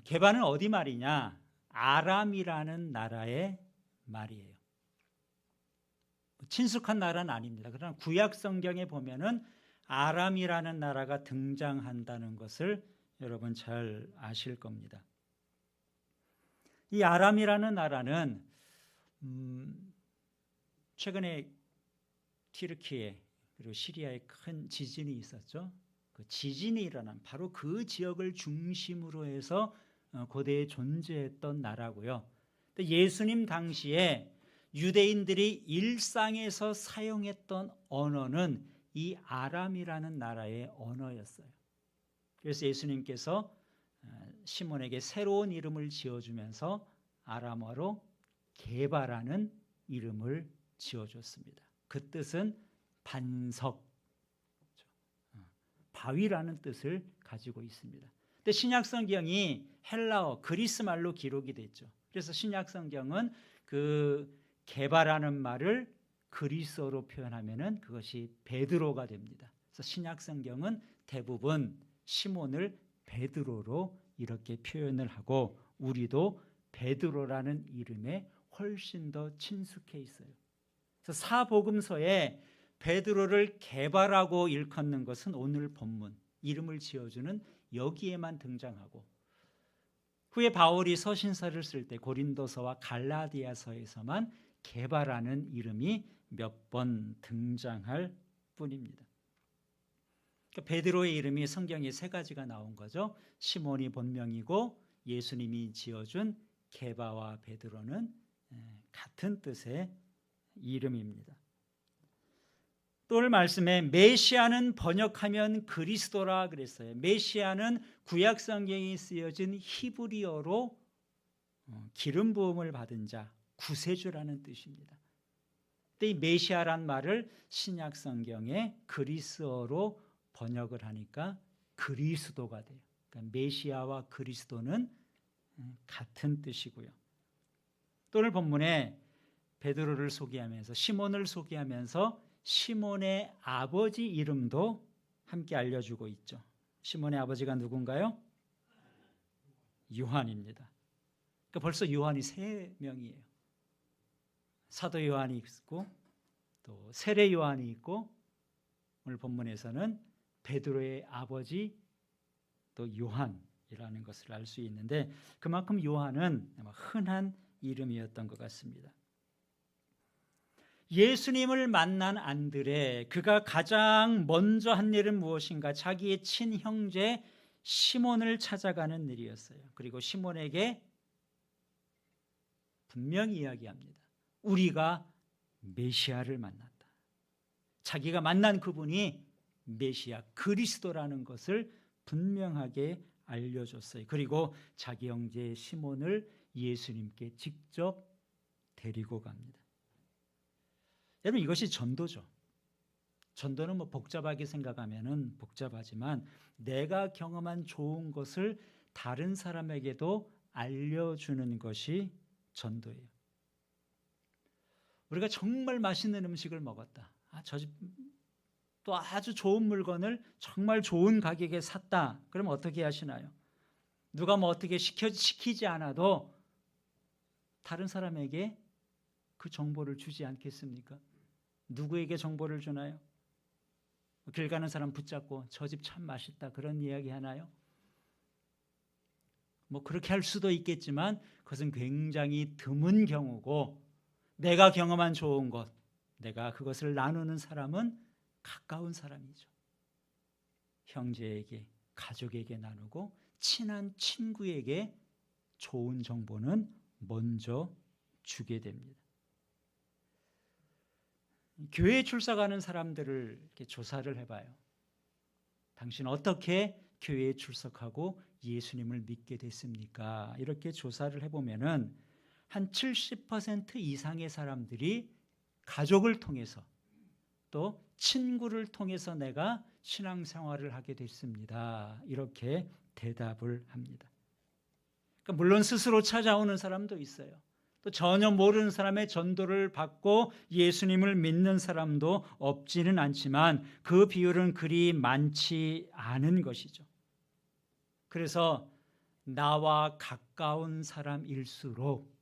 게바는 어디 말이냐? 아람이라는 나라의 말이에요. 친숙한 나라는 아닙니다. 그러나 구약 성경에 보면은 아람이라는 나라가 등장한다는 것을 여러분 잘 아실 겁니다. 이 아람이라는 나라는 최근에 튀르키예 그리고 시리아에 큰 지진이 있었죠. 그 지진이 일어난 바로 그 지역을 중심으로 해서 고대에 존재했던 나라고요. 근데 예수님 당시에 유대인들이 일상에서 사용했던 언어는 이 아람이라는 나라의 언어였어요. 그래서 예수님께서 시몬에게 새로운 이름을 지어주면서 아람어로 게바라는 이름을 지어줬습니다. 그 뜻은 반석, 바위라는 뜻을 가지고 있습니다. 근데 신약 성경이 헬라어, 그리스 말로 기록이 됐죠. 그래서 신약 성경은 그 게바라는 말을 그리스어로 표현하면은 그것이 베드로가 됩니다. 그래서 신약 성경은 대부분 시몬을 베드로로 이렇게 표현을 하고 우리도 베드로라는 이름에 훨씬 더 친숙해 있어요. 그래서 사복음서에 베드로를 게바라고 일컫는 것은 오늘 본문 이름을 지어주는 여기에만 등장하고 후에 바울이 서신서를 쓸 때 고린도서와 갈라디아서에서만 게바라는 이름이 몇 번 등장할 뿐입니다. 그러니까 베드로의 이름이 성경에 세 가지가 나온 거죠. 시몬이 본명이고 예수님이 지어준 게바와 베드로는 같은 뜻의 이름입니다. 또 오늘 말씀에 메시아는 번역하면 그리스도라 그랬어요. 메시아는 구약 성경에 쓰여진 히브리어로 기름 부음을 받은 자, 구세주라는 뜻입니다. 근데 이 메시아란 말을 신약 성경에 그리스어로 번역을 하니까 그리스도가 돼요. 그러니까 메시아와 그리스도는 같은 뜻이고요. 또 오늘 본문에 베드로를 소개하면서 시몬을 소개하면서 시몬의 아버지 이름도 함께 알려주고 있죠. 시몬의 아버지가 누군가요? 요한입니다. 그러니까 벌써 요한이 3명이에요. 사도 요한이 있고 또 세례 요한이 있고 오늘 본문에서는 베드로의 아버지 또 요한이라는 것을 알 수 있는데 그만큼 요한은 흔한 이름이었던 것 같습니다. 예수님을 만난 안드레, 그가 가장 먼저 한 일은 무엇인가? 자기의 친형제 시몬을 찾아가는 일이었어요. 그리고 시몬에게 분명히 이야기합니다. 우리가 메시아를 만났다. 자기가 만난 그분이 메시아 그리스도라는 것을 분명하게 알려줬어요. 그리고 자기 형제 시몬을 예수님께 직접 데리고 갑니다. 여러분 이것이 전도죠. 전도는 뭐 복잡하게 생각하면은 복잡하지만 내가 경험한 좋은 것을 다른 사람에게도 알려주는 것이 전도예요. 우리가 정말 맛있는 음식을 먹었다. 저 집 또 아주 좋은 물건을 정말 좋은 가격에 샀다. 그럼 어떻게 하시나요? 누가 뭐 어떻게 시키지 않아도 다른 사람에게 그 정보를 주지 않겠습니까? 누구에게 정보를 주나요? 길 가는 사람 붙잡고 저 집 참 맛있다 그런 이야기 하나요? 뭐 그렇게 할 수도 있겠지만 그것은 굉장히 드문 경우고 내가 경험한 좋은 것, 내가 그것을 나누는 사람은 가까운 사람이죠. 형제에게, 가족에게 나누고 친한 친구에게 좋은 정보는 먼저 주게 됩니다. 교회에 출석하는 사람들을 이렇게 조사를 해봐요. 당신 어떻게 교회에 출석하고 예수님을 믿게 됐습니까? 이렇게 조사를 해보면은 한 70% 이상의 사람들이 가족을 통해서 또 친구를 통해서 내가 신앙생활을 하게 됐습니다. 이렇게 대답을 합니다. 그러니까 물론 스스로 찾아오는 사람도 있어요. 또 전혀 모르는 사람의 전도를 받고 예수님을 믿는 사람도 없지는 않지만 그 비율은 그리 많지 않은 것이죠. 그래서 나와 가까운 사람일수록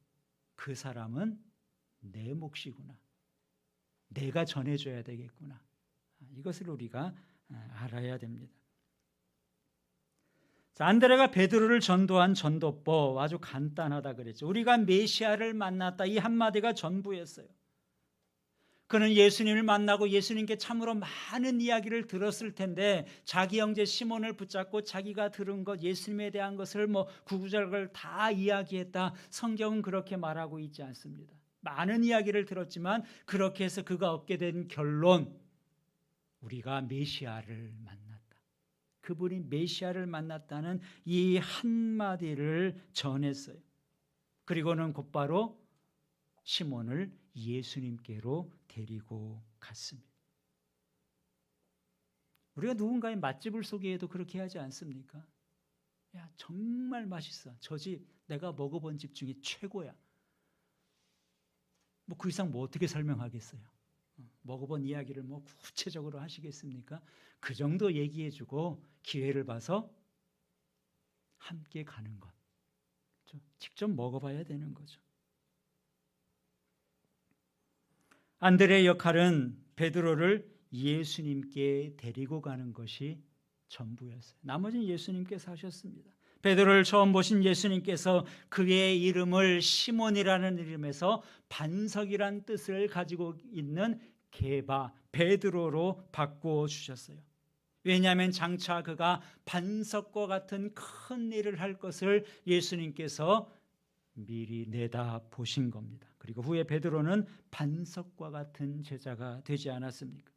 그 사람은 내 몫이구나. 내가 전해줘야 되겠구나. 이것을 우리가 알아야 됩니다. 자, 안드레가 베드로를 전도한 전도법 아주 간단하다 그랬죠. 우리가 메시아를 만났다, 이 한마디가 전부였어요. 그는 예수님을 만나고 예수님께 참으로 많은 이야기를 들었을 텐데 자기 형제 시몬을 붙잡고 자기가 들은 것, 예수님에 대한 것을 구구절절 다 이야기했다. 성경은 그렇게 말하고 있지 않습니다. 많은 이야기를 들었지만 그렇게 해서 그가 얻게 된 결론, 우리가 메시아를 만났다. 그분이 메시아를 만났다는 이 한마디를 전했어요. 그리고는 곧바로 시몬을 예수님께로 데리고 갔습니다. 우리가 누군가의 맛집을 소개해도 그렇게 하지 않습니까? 야, 정말 맛있어. 저 집 내가 먹어본 집 중에 최고야. 그 이상 어떻게 설명하겠어요? 먹어본 이야기를 구체적으로 하시겠습니까? 그 정도 얘기해주고 기회를 봐서 함께 가는 것. 직접 먹어봐야 되는 거죠. 안드레의 역할은 베드로를 예수님께 데리고 가는 것이 전부였어요. 나머지는 예수님께서 하셨습니다. 베드로를 처음 보신 예수님께서 그의 이름을 시몬이라는 이름에서 반석이란 뜻을 가지고 있는 게바, 베드로로 바꾸어 주셨어요. 왜냐하면 장차 그가 반석과 같은 큰 일을 할 것을 예수님께서 미리 내다 보신 겁니다. 그리고 후에 베드로는 반석과 같은 제자가 되지 않았습니까?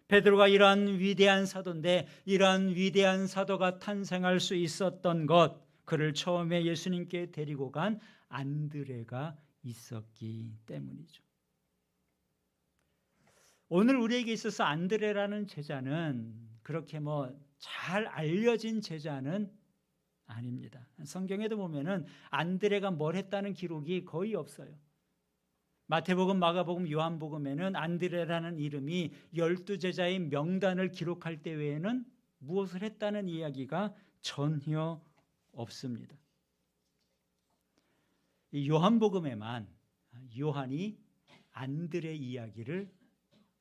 베드로가 이러한 위대한 사도인데 이러한 위대한 사도가 탄생할 수 있었던 것, 그를 처음에 예수님께 데리고 간 안드레가 있었기 때문이죠. 오늘 우리에게 있어서 안드레라는 제자는 그렇게 잘 알려진 제자는 아닙니다. 성경에도 보면은 안드레가 뭘 했다는 기록이 거의 없어요. 마태복음, 마가복음, 요한복음에는 안드레라는 이름이 12제자의 명단을 기록할 때 외에는 무엇을 했다는 이야기가 전혀 없습니다. 이 요한복음에만 요한이 안드레 이야기를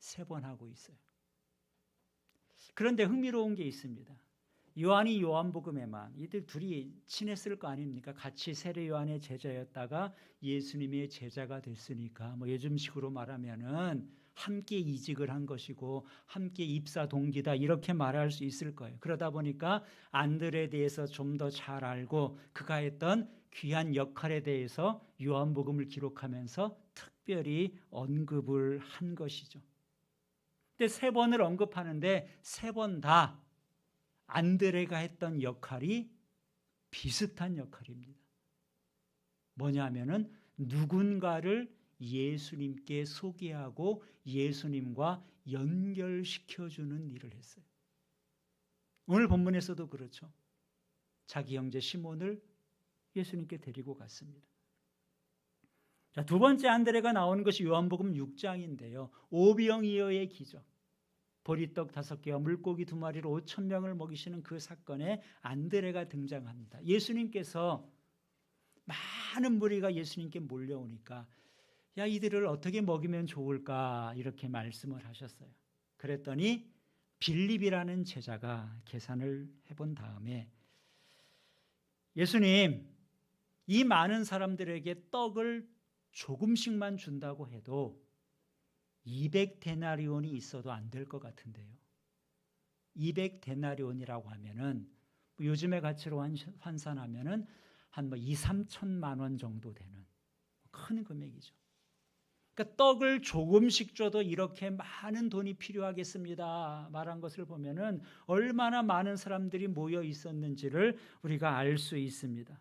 3번 하고 있어요. 그런데 흥미로운 게 있습니다. 요한이 요한복음에만, 이들 둘이 친했을 거 아닙니까? 같이 세례 요한의 제자였다가 예수님의 제자가 됐으니까 요즘식으로 말하면은 함께 이직을 한 것이고 함께 입사 동기다, 이렇게 말할 수 있을 거예요. 그러다 보니까 안드레에 대해서 좀 더 잘 알고 그가 했던 귀한 역할에 대해서 요한복음을 기록하면서 특별히 언급을 한 것이죠. 근데 3번을 언급하는데 3번 다 안드레가 했던 역할이 비슷한 역할입니다. 뭐냐면은 누군가를 예수님께 소개하고 예수님과 연결시켜주는 일을 했어요. 오늘 본문에서도 그렇죠. 자기 형제 시몬을 예수님께 데리고 갔습니다. 자, 두 번째 안드레가 나오는 것이 요한복음 6장인데요. 오병이어의 기적. 보리떡 5개와 물고기 2마리로 5,000명을 먹이시는 그 사건에 안드레가 등장합니다. 예수님께서 많은 무리가 예수님께 몰려오니까 야, 이들을 어떻게 먹이면 좋을까 이렇게 말씀을 하셨어요. 그랬더니 빌립이라는 제자가 계산을 해본 다음에 예수님, 이 많은 사람들에게 떡을 조금씩만 준다고 해도 200데나리온이 있어도 안 될 것 같은데요. 200데나리온이라고 하면은 요즘의 가치로 환산하면은 한 2, 3천만 원 정도 되는 큰 금액이죠. 그러니까 떡을 조금씩 줘도 이렇게 많은 돈이 필요하겠습니다 말한 것을 보면은 얼마나 많은 사람들이 모여 있었는지를 우리가 알 수 있습니다.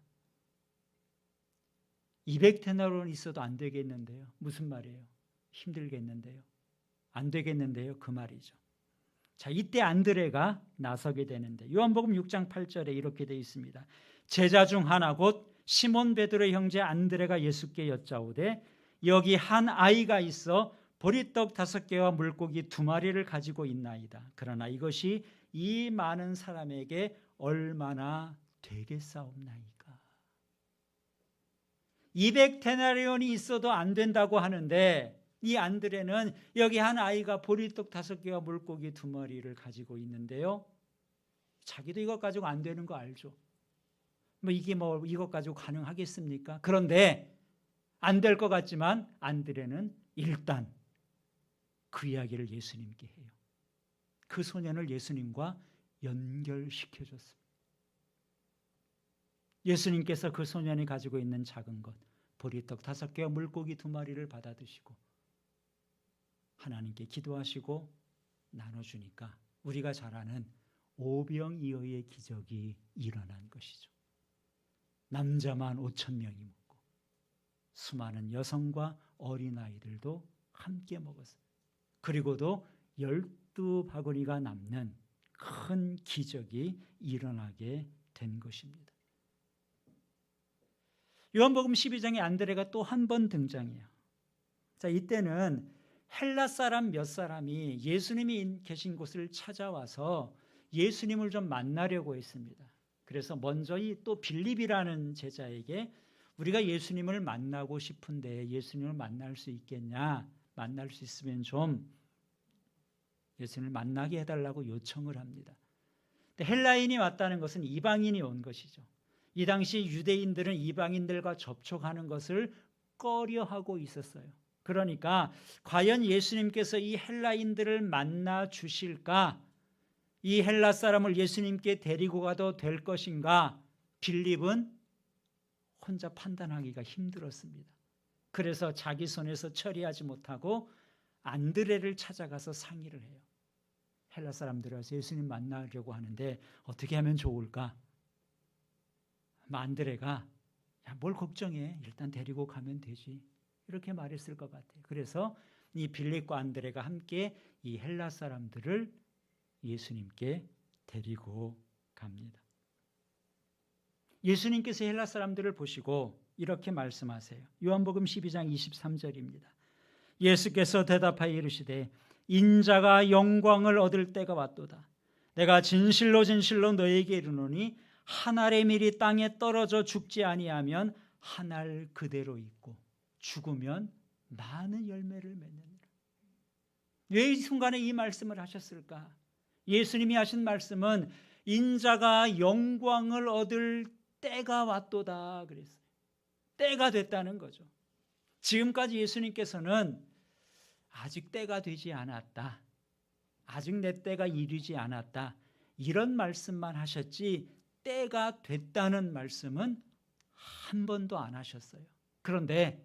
200데나리온 있어도 안 되겠는데요. 무슨 말이에요? 힘들겠는데요. 안 되겠는데요. 그 말이죠. 자, 이때 안드레가 나서게 되는데 요한복음 6장 8절에 이렇게 되어 있습니다. 제자 중 하나 곧 시몬 베드로의 형제 안드레가 예수께 여짜오되 여기 한 아이가 있어 보리떡 5개와 물고기 2마리를 가지고 있나이다. 그러나 이것이 이 많은 사람에게 얼마나 되겠사옵나이까. 200데나리온이 있어도 안 된다고 하는데 이 안드레는 여기 한 아이가 보리떡 5개와 물고기 2마리를 가지고 있는데요. 자기도 이것 가지고 안 되는 거 알죠. 이게 이것 가지고 가능하겠습니까? 그런데 안 될 것 같지만 안드레는 일단 그 이야기를 예수님께 해요. 그 소년을 예수님과 연결시켜줬습니다. 예수님께서 그 소년이 가지고 있는 작은 것, 보리떡 5개와 물고기 2마리를 받아 드시고 하나님께 기도하시고 나눠주니까 우리가 잘 아는 오병이어의 기적이 일어난 것이죠. 남자만 5,000명이 먹고 수많은 여성과 어린아이들도 함께 먹었어요. 그리고도 12바구니가 남는 큰 기적이 일어나게 된 것입니다. 요한복음 12장에 안드레가 또 한 번 등장해요. 자, 이때는 헬라 사람 몇 사람이 예수님이 계신 곳을 찾아와서 예수님을 좀 만나려고 했습니다. 그래서 먼저 이 또 빌립이라는 제자에게 우리가 예수님을 만나고 싶은데 예수님을 만날 수 있겠냐? 만날 수 있으면 좀 예수님을 만나게 해달라고 요청을 합니다. 근데 헬라인이 왔다는 것은 이방인이 온 것이죠. 이 당시 유대인들은 이방인들과 접촉하는 것을 꺼려하고 있었어요. 그러니까 과연 예수님께서 이 헬라인들을 만나 주실까? 이 헬라 사람을 예수님께 데리고 가도 될 것인가? 빌립은 혼자 판단하기가 힘들었습니다. 그래서 자기 손에서 처리하지 못하고 안드레를 찾아가서 상의를 해요. 헬라 사람들이 와서 예수님 만나려고 하는데 어떻게 하면 좋을까? 안드레가 뭘 걱정해, 일단 데리고 가면 되지, 이렇게 말했을 것 같아요. 그래서 이 빌립과 안드레가 함께 이 헬라 사람들을 예수님께 데리고 갑니다. 예수님께서 헬라 사람들을 보시고 이렇게 말씀하세요. 요한복음 12장 23절입니다. 예수께서 대답하여 이르시되 인자가 영광을 얻을 때가 왔도다. 내가 진실로 진실로 너에게 이르노니 한 알의 밀이 땅에 떨어져 죽지 아니하면 한 알 그대로 있고 죽으면 많은 열매를 맺느니라. 왜 이 순간에 이 말씀을 하셨을까? 예수님이 하신 말씀은 인자가 영광을 얻을 때가 왔도다 그랬어요. 때가 됐다는 거죠. 지금까지 예수님께서는 아직 때가 되지 않았다, 아직 내 때가 이르지 않았다, 이런 말씀만 하셨지 때가 됐다는 말씀은 한 번도 안 하셨어요. 그런데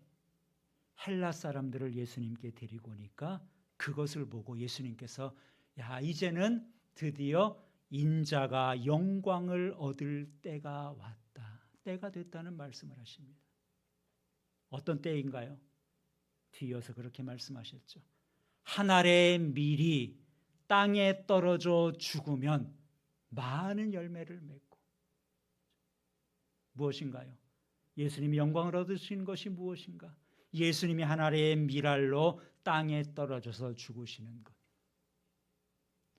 헬라 사람들을 예수님께 데리고 오니까 그것을 보고 예수님께서 야, 이제는 드디어 인자가 영광을 얻을 때가 왔다, 때가 됐다는 말씀을 하십니다. 어떤 때인가요? 뒤이어서 그렇게 말씀하셨죠. 한 알의 밀이 땅에 떨어져 죽으면 많은 열매를 맺고. 무엇인가요? 예수님이 영광을 얻으신 것이 무엇인가? 예수님이 한 알의 밀알로 땅에 떨어져서 죽으시는 것.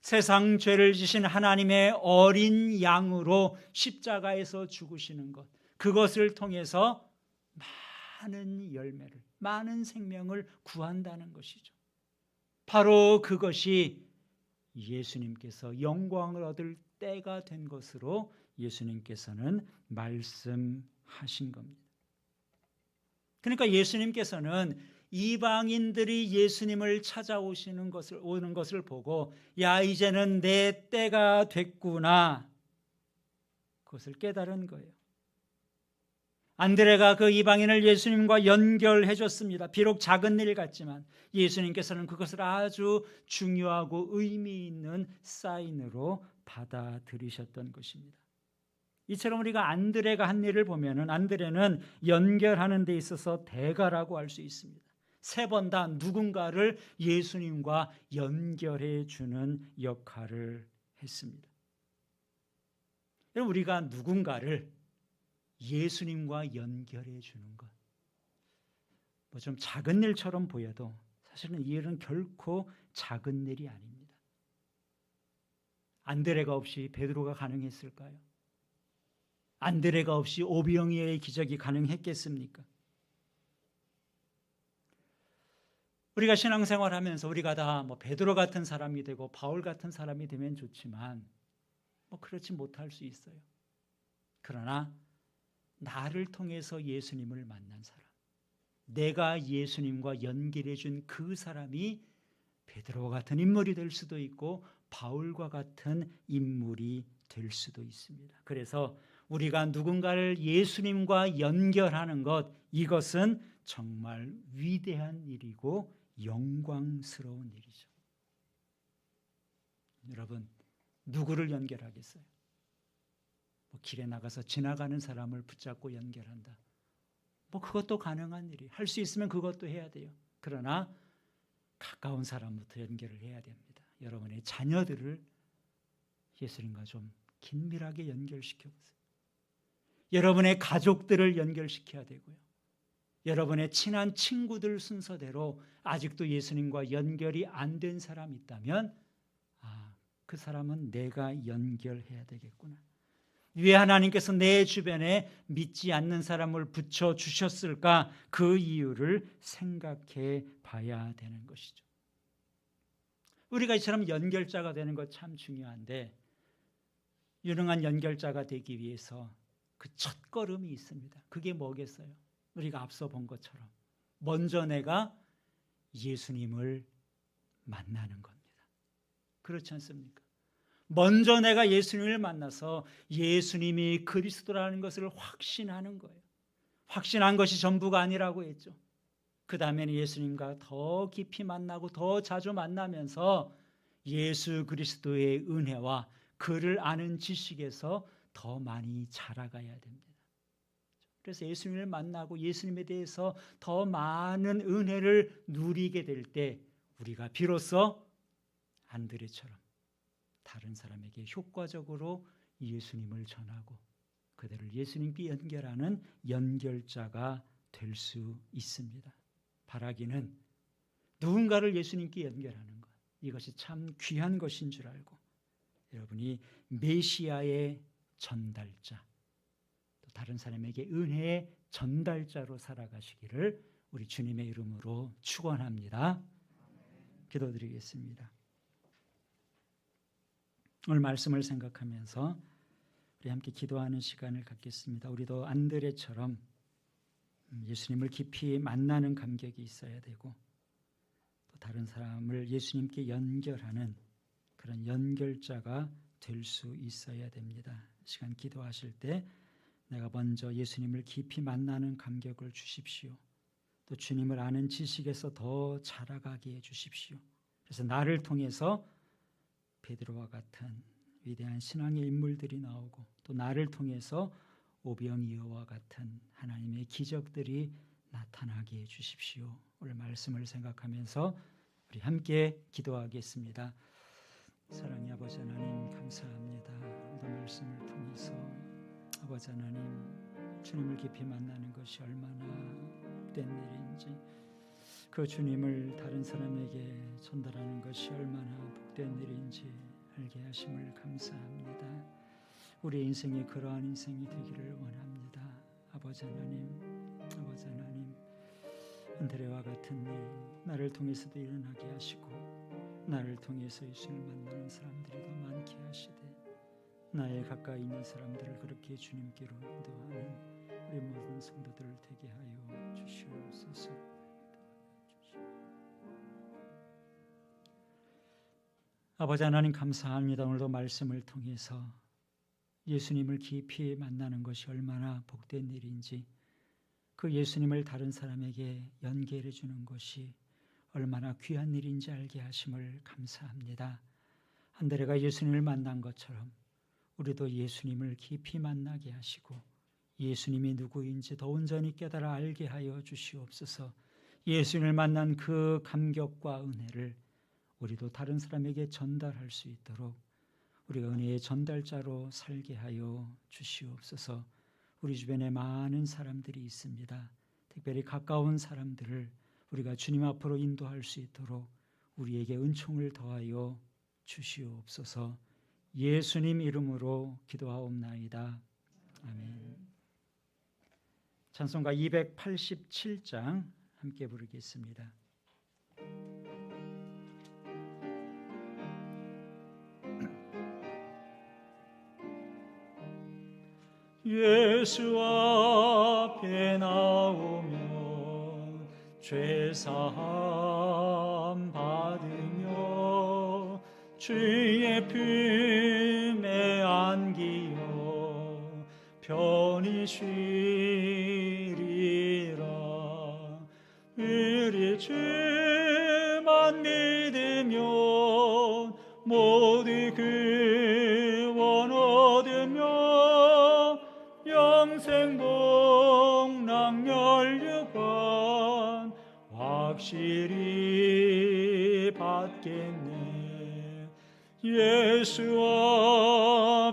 세상 죄를 지신 하나님의 어린 양으로 십자가에서 죽으시는 것. 그것을 통해서 많은 열매를, 많은 생명을 구한다는 것이죠. 바로 그것이 예수님께서 영광을 얻을 때가 된 것으로 예수님께서는 말씀하신 겁니다. 그러니까 예수님께서는 이방인들이 예수님을 찾아오시는 것을, 오는 것을 보고 야, 이제는 내 때가 됐구나, 그것을 깨달은 거예요. 안드레가 그 이방인을 예수님과 연결해 줬습니다. 비록 작은 일 같지만 예수님께서는 그것을 아주 중요하고 의미 있는 사인으로 받아들이셨던 것입니다. 이처럼 우리가 안드레가 한 일을 보면은 안드레는 연결하는 데 있어서 대가라고 할 수 있습니다. 3번 다 누군가를 예수님과 연결해 주는 역할을 했습니다. 우리가 누군가를 예수님과 연결해 주는 것, 뭐 좀 작은 일처럼 보여도 사실은 이 일은 결코 작은 일이 아닙니다. 안드레가 없이 베드로가 가능했을까요? 안드레가 없이 오병이어의 기적이 가능했겠습니까? 우리가 신앙생활하면서 우리가 다 뭐 베드로 같은 사람이 되고 바울 같은 사람이 되면 좋지만 뭐 그렇지 못할 수 있어요. 그러나 나를 통해서 예수님을 만난 사람, 내가 예수님과 연결해 준 그 사람이 베드로와 같은 인물이 될 수도 있고 바울과 같은 인물이 될 수도 있습니다. 그래서 우리가 누군가를 예수님과 연결하는 것, 이것은 정말 위대한 일이고 영광스러운 일이죠. 여러분, 누구를 연결하겠어요? 뭐 길에 나가서 지나가는 사람을 붙잡고 연결한다. 뭐 그것도 가능한 일이, 할 수 있으면 그것도 해야 돼요. 그러나 가까운 사람부터 연결을 해야 됩니다. 여러분의 자녀들을 예수님과 좀 긴밀하게 연결시켜 보세요. 여러분의 가족들을 연결시켜야 되고요. 여러분의 친한 친구들 순서대로 아직도 예수님과 연결이 안 된 사람이 있다면 그 사람은 내가 연결해야 되겠구나. 왜 하나님께서 내 주변에 믿지 않는 사람을 붙여주셨을까? 그 이유를 생각해 봐야 되는 것이죠. 우리가 이처럼 연결자가 되는 것 참 중요한데, 유능한 연결자가 되기 위해서 그 첫걸음이 있습니다. 그게 뭐겠어요? 우리가 앞서 본 것처럼 먼저 내가 예수님을 만나는 겁니다. 그렇지 않습니까? 먼저 내가 예수님을 만나서 예수님이 그리스도라는 것을 확신하는 거예요. 확신한 것이 전부가 아니라고 했죠. 그 다음에는 예수님과 더 깊이 만나고 더 자주 만나면서 예수 그리스도의 은혜와 그를 아는 지식에서 더 많이 자라가야 됩니다. 그래서 예수님을 만나고 예수님에 대해서 더 많은 은혜를 누리게 될 때 우리가 비로소 안드레처럼 다른 사람에게 효과적으로 예수님을 전하고 그들을 예수님께 연결하는 연결자가 될 수 있습니다. 바라기는 누군가를 예수님께 연결하는 것, 이것이 참 귀한 것인 줄 알고 여러분이 메시아의 전달자, 또 다른 사람에게 은혜의 전달자로 살아가시기를 우리 주님의 이름으로 축원합니다. 기도드리겠습니다. 오늘 말씀을 생각하면서 우리 함께 기도하는 시간을 갖겠습니다. 우리도 안드레처럼 예수님을 깊이 만나는 감격이 있어야 되고 또 다른 사람을 예수님께 연결하는 그런 연결자가 될 수 있어야 됩니다. 시간 기도하실 때 내가 먼저 예수님을 깊이 만나는 감격을 주십시오. 또 주님을 아는 지식에서 더 자라가게 해주십시오. 그래서 나를 통해서 베드로와 같은 위대한 신앙의 인물들이 나오고 또 나를 통해서 오병이어와 같은 하나님의 기적들이 나타나게 해주십시오. 오늘 말씀을 생각하면서 우리 함께 기도하겠습니다. 사랑의 아버지 하나님 감사합니다. 오늘 말씀을 통해서 아버지 하나님 주님을 깊이 만나는 것이 얼마나 복된 일인지 그 주님을 다른 사람에게 전달하는 것이 얼마나 복된 일인지 알게 하심을 감사합니다. 우리 인생이 그러한 인생이 되기를 원합니다. 아버지 하나님, 아버지 하나님, 안드레와 같은 일 나를 통해서도 일어나게 하시고 나를 통해서 예수님을 만나는 사람들이 더 많게 하시되 나의 가까이 있는 사람들을 그렇게 주님께로 인도하는 우리 모든 성도들을 되게 하여 주시옵소서. 아버지 하나님 감사합니다. 오늘도 말씀을 통해서 예수님을 깊이 만나는 것이 얼마나 복된 일인지 그 예수님을 다른 사람에게 연결해 주는 것이 얼마나 귀한 일인지 알게 하심을 감사합니다. 안드레가 예수님을 만난 것처럼 우리도 예수님을 깊이 만나게 하시고 예수님이 누구인지 더 온전히 깨달아 알게 하여 주시옵소서. 예수님을 만난 그 감격과 은혜를 우리도 다른 사람에게 전달할 수 있도록 우리가 은혜의 전달자로 살게 하여 주시옵소서. 우리 주변에 많은 사람들이 있습니다. 특별히 가까운 사람들을 우리가 주님 앞으로 인도할 수 있도록 우리에게 은총을 더하여 주시옵소서. 예수님 이름으로 기도하옵나이다. 아멘. 찬송가 287장 함께 부르겠습니다. 예수 앞에 나오면 죄사함 받으며 주의 품에 안기어 편히 쉬리라. 우리 주만 믿으면 모두 구원 얻으며 영생 복락 멸류관 확실히 받겠네. 예수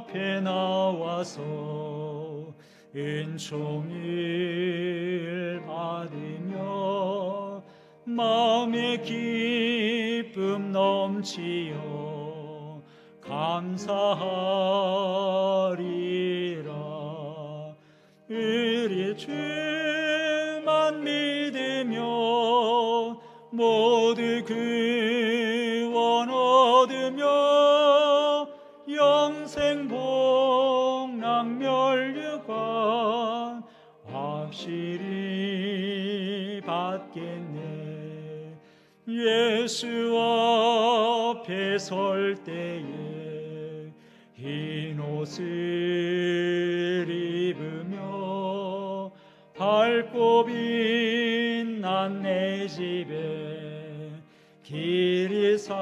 앞에 나와서 은총을 받으며 마음의 기쁨 넘치어 감사하리라. 우리 주만 믿으며 모두 구원 얻으며 영생 복락 멸류관 확실히 받겠네. 예수 앞에 설 때에 흰 옷을 입으며 밝고 빛난 내 집에 길이 살리라.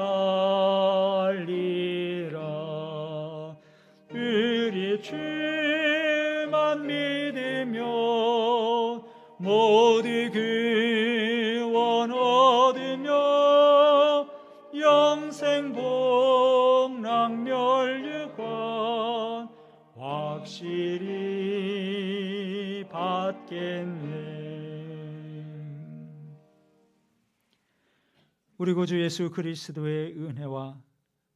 우리 주만 믿으며 모두 구원 얻으며 영생 복락 멸류관 확실히 받겠네. 우리 구주 예수 그리스도의 은혜와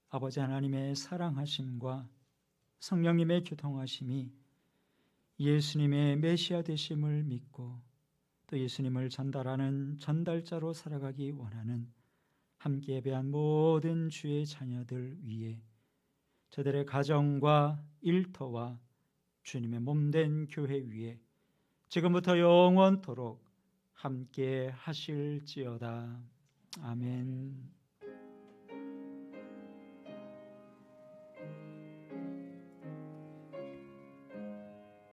아버지 하나님의 사랑하심과 성령님의 교통하심이 예수님의 메시아 되심을 믿고 또 예수님을 전달하는 전달자로 살아가기 원하는 함께 예배한 모든 주의 자녀들 위에 저들의 가정과 일터와 주님의 몸된 교회 위에 지금부터 영원토록 함께 하실지어다. 아멘.